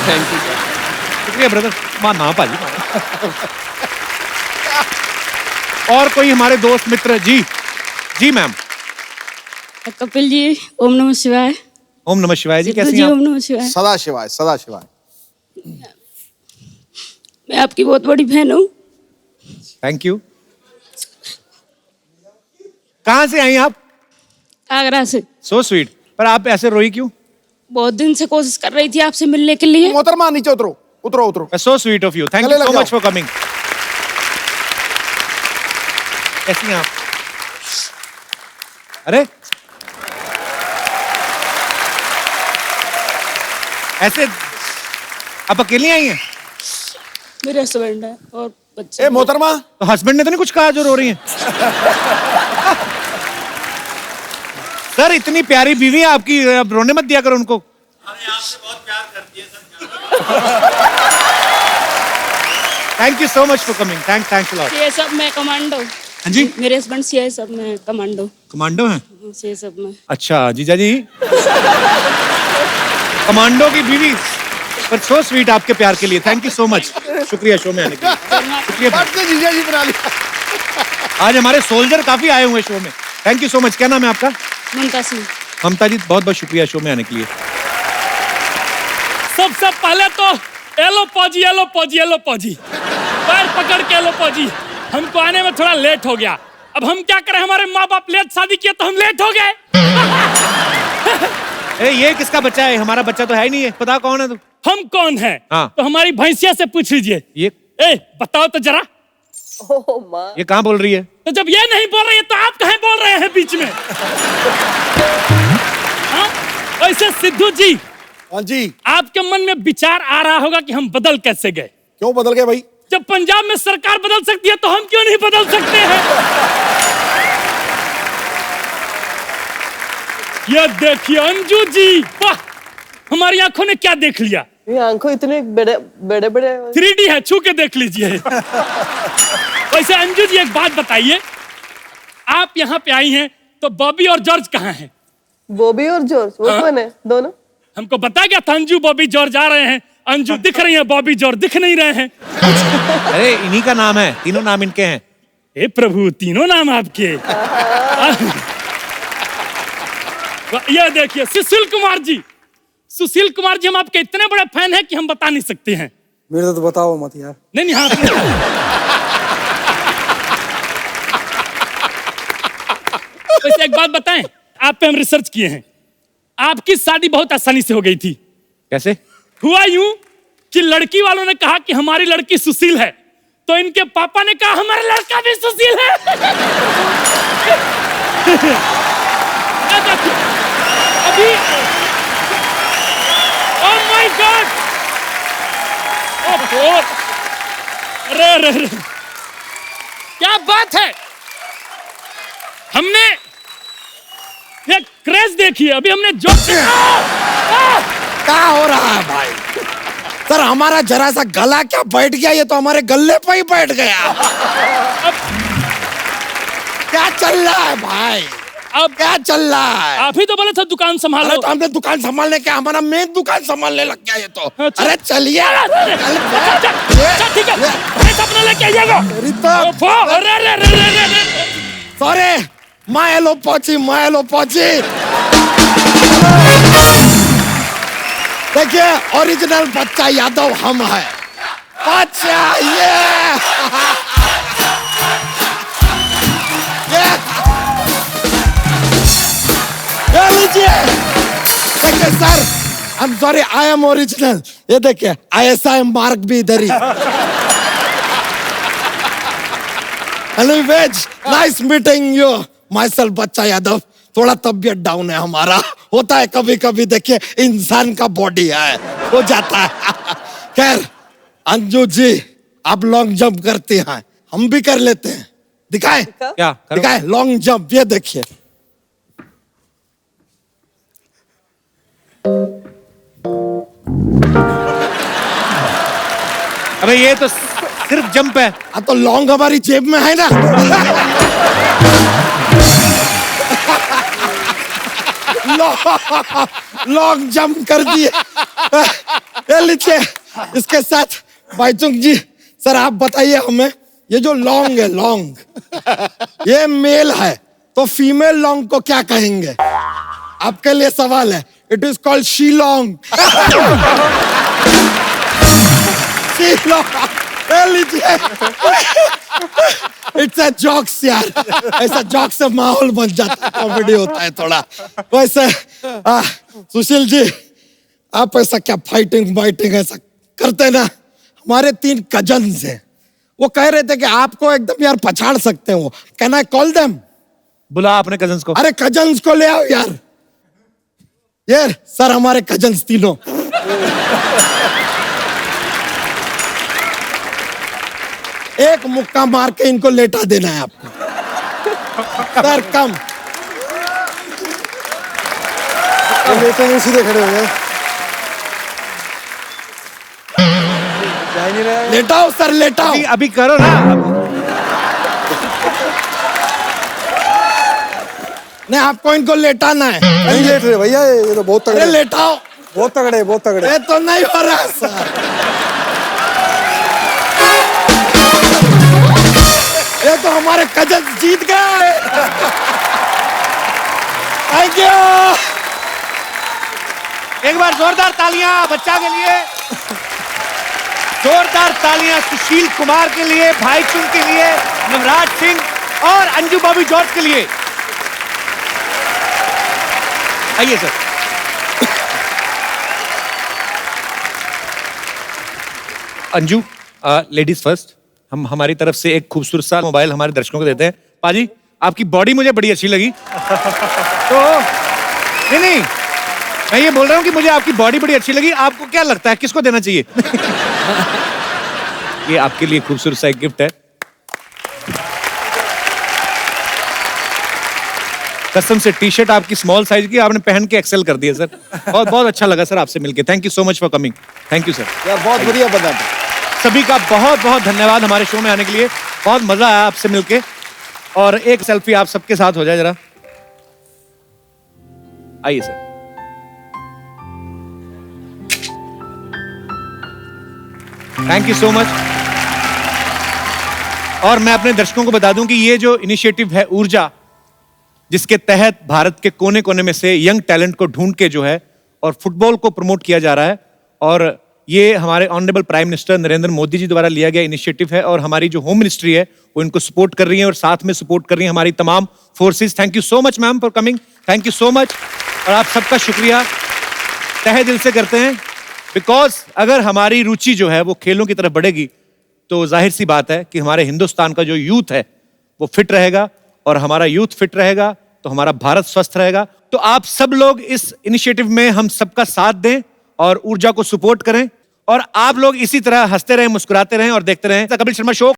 थैंक यू शुक्रिया ब्रदर। माना पाजी और कोई हमारे दोस्त मित्र? जी जी मैम। कपिल जी, ओम नमः शिवाय। ओम नमः शिवाय जी, कैसी जी, हैं ओम आप? नमः शिवाय। सदा शिवाय, सदा शिवाय। मैं आपकी बहुत बड़ी फैन हूँ। Thank you. कहाँ से आई आप? आगरा से। So sweet. पर आप ऐसे रोई क्यों? बहुत दिन से कोशिश कर रही थी आपसे मिलने के लिए। मोहतरमा नीचे उतरो, उतरो उतरो। So sweet of you, thank गले यू लग सो जाओ। Much for coming. कैसी हैं आप? अरे ऐसे आप अकेली आई हैं? मेरे हस्बैंड है और बच्चे। ए मोहतरमा, तो हस्बैंड ने तो नहीं कुछ कहा जो रो रही हैं? सर इतनी प्यारी बीवी है आपकी, अब रोने मत दिया करो उनको। Thank you so much for coming. Thanks lot. CSF में कमांडो। हाँ जी? मेरे हस्बैंड सीएसएफ में कमांडो। कमांडो हैं? सीएसएफ में। अच्छा जीजा जी, कमांडो की बीवी। पर सो स्वीट आपके प्यार के लिए, थैंक यू सो मच। शुक्रिया शो में आने के लिए। शुक्रिया। जीजा जी बना लिया। आज हमारे सोल्जर काफी आए हुए शो में। Thank you so much. क्या नाम है आपका? ममता सिंह। ममता जी, बहुत बहुत शुक्रिया शो में आने के लिए। सबसे पहले तो एलो पौजी एलो पौजी एलो पौजी, पैर पकड़ के एलो पौजी। हमको आने में थोड़ा लेट हो गया, अब हम क्या करें, हमारे माँ बाप लेट शादी किए तो हम लेट हो गए। ए, ये किसका बच्चा है? हमारा बच्चा तो है ही नहीं है। पता कौन है तू? हम कौन है? हाँ। तो हमारी भैंसिया से पूछ लीजिए। ये ए बताओ तो जरा। Oh माँ। ये कहाँ बोल रही है? तो जब ये नहीं बोल रही है तो आप कहाँ बोल रहे हैं बीच में? हाँ? वैसे सिद्धू जी। हाँ जी। आपके मन में विचार आ रहा होगा कि हम बदल कैसे गए? क्यों बदल गए भाई? जब पंजाब में सरकार बदल सकती है तो हम क्यों नहीं बदल सकते हैं? ये देखिए अंजू जी, वाह, हमारी आंखों ने क्या देख लिया? ये आंखों इतने बड़े बड़े बड़े 3D है, छू के देख लीजिए। वैसे अंजू जी एक बात बताइए, आप यहाँ पे आई हैं तो बॉबी और जॉर्ज कहाँ हैं? बॉबी और जॉर्ज वो कौन है? दोनों हमको बता गया था अंजू बॉबी जॉर्ज आ रहे हैं। अंजू दिख रही है, बॉबी जॉर्ज दिख नहीं रहे हैं। अरे इन्हीं का नाम है, तीनों नाम इनके हैं। हे प्रभु, तीनों नाम आपके। ये देखिए सुशील कुमार जी, सुशील कुमार जी हम आपके इतने बड़े फैन हैं कि हम बता नहीं सकते हैं। मेरे तो बताओ मत यार। नहीं हाँ। वैसे एक बात बताएं, आप पे हम रिसर्च किए हैं, आपकी शादी बहुत आसानी से हो गई थी। कैसे? हुआ यूं कि लड़की वालों ने कहा कि हमारी लड़की सुशील है, तो इनके पापा ने कहा हमारा लड़का भी सुशील है। अभी ओह माय गॉड, अरे क्या बात है, हमने ये क्रेज देखी, अभी हमने जो क्या हो रहा है भाई? सर हमारा जरा सा गला क्या बैठ गया, ये तो हमारे गले पे ही बैठ गया। क्या चल रहा है भाई? अब क्या चल रहा है? आप ही तो बोले थे दुकान संभालो। अरे तो हमने दुकान संभालने क्या, हमारा मेन दुकान संभालने लग गया ये तो। अरे चलिए ठीक है, अपना लेके आइएगा। सॉरी, मैं पहुंची। देखिए ओरिजिनल बच्चा यादव हम है। बच्चा ये लीजिए। देखिए sir, I am sorry, I am original. ये देखिए ISI मार्क भी इधर ही। हेलो वेज, nice meeting you. Myself Bachcha Yadav. थोड़ा तबियत डाउन है हमारा, होता है कभी कभी, देखिए इंसान का बॉडी है, हो जाता है। खैर अंजू जी, आप लॉन्ग जंप करती हैं, हम भी कर लेते हैं। दिखाएं? क्या? दिखाएं लॉन्ग जंप, ये देखिए। अबे ये तो सिर्फ जंप है। अब तो लॉन्ग हमारी जेब में है ना। लॉन्ग जंप कर दिए। ये लीजिए, इसके साथ बाईचुंग जी, सर आप बताइए हमें, ये जो लॉन्ग है, लॉन्ग ये मेल है, तो फीमेल लॉन्ग को क्या कहेंगे? आपके लिए सवाल है। It is called Shillong. Shillong, लीजिए। इट्स अ जोक्स यार, ऐसा जोक से माहौल बन जाता है, कॉमेडी होता है थोड़ा। वैसे सुशील जी, आप ऐसा क्या फाइटिंग ऐसा करते ना? हमारे 3 कजन्स हैं, वो कह रहे थे कि आपको एकदम यार पछाड़ सकते हैं वो। Can I call them? बुला अपने कजन्स को। अरे कजन्स को ले आओ यार। ये सर हमारे कजन्स तीनों। एक मुक्का मार के इनको लेटा देना है आपको। सर कम। लेटे नहीं, सीधे खड़े हो गए। लेटाओ सर, लेटाओ। अभी करो ना। नहीं, आपको इनको लेटाना है। नहीं लेट रहे भैया, ये तो बहुत तगड़े। लेटाओ। बहुत तगड़े, बहुत तगड़े। ये तो नहीं हो रहा सर। ये तो हमारे कजन जीत गए। Thank you. एक बार जोरदार तालियां बच्चा के लिए, जोरदार तालियां सुशील कुमार के लिए, भाईचुंग के लिए, नवराज सिंह और अंजू बॉबी जॉर्ज के लिए। आइए सर। अंजू, लेडीज फर्स्ट, हम हमारी तरफ से एक खूबसूरत सा मोबाइल हमारे दर्शकों को देते हैं। पाजी, आपकी बॉडी मुझे बड़ी अच्छी लगी। तो नहीं, मैं ये बोल रहा हूँ कि मुझे आपकी बॉडी बड़ी अच्छी लगी। आपको क्या लगता है किसको देना चाहिए? ये आपके लिए खूबसूरत सा एक गिफ्ट है। कसम से टी शर्ट आपकी स्मॉल साइज की, आपने पहन के एक्सेल कर दिया सर। बहुत बहुत अच्छा लगा सर आपसे मिलके। Thank you so much for coming. Thank you sir. यार बहुत बढ़िया बता। सभी का बहुत बहुत धन्यवाद हमारे शो में आने के लिए। बहुत मजा आया आपसे मिलके। और एक सेल्फी आप सबके साथ हो जाए जरा। आइए sir. Thank you so much. और मैं अपने दर्शकों को बता दूं कि ये जो इनिशिएटिव है ऊर्जा, जिसके तहत भारत के कोने कोने में से यंग टैलेंट को ढूंढ के जो है और फुटबॉल को प्रमोट किया जा रहा है, और ये हमारे honourable prime minister Narendra Modi ji द्वारा लिया गया इनिशिएटिव है, और हमारी जो होम मिनिस्ट्री है वो इनको सपोर्ट कर रही है और साथ में सपोर्ट कर रही है हमारी तमाम forces. Thank you so much ma'am for coming. Thank you so much. और आप सबका शुक्रिया तहे दिल से करते हैं, बिकॉज अगर हमारी रुचि जो है वो खेलों की तरफ बढ़ेगी तो जाहिर सी बात है कि हमारे हिंदुस्तान का जो यूथ है वो फिट रहेगा, और हमारा यूथ फिट रहेगा तो हमारा भारत स्वस्थ रहेगा। तो आप सब लोग इस इनिशिएटिव में हम सबका साथ दें और ऊर्जा को सपोर्ट करें, और आप लोग इसी तरह हंसते रहें, मुस्कुराते रहें और देखते रहें द कपिल शर्मा शो।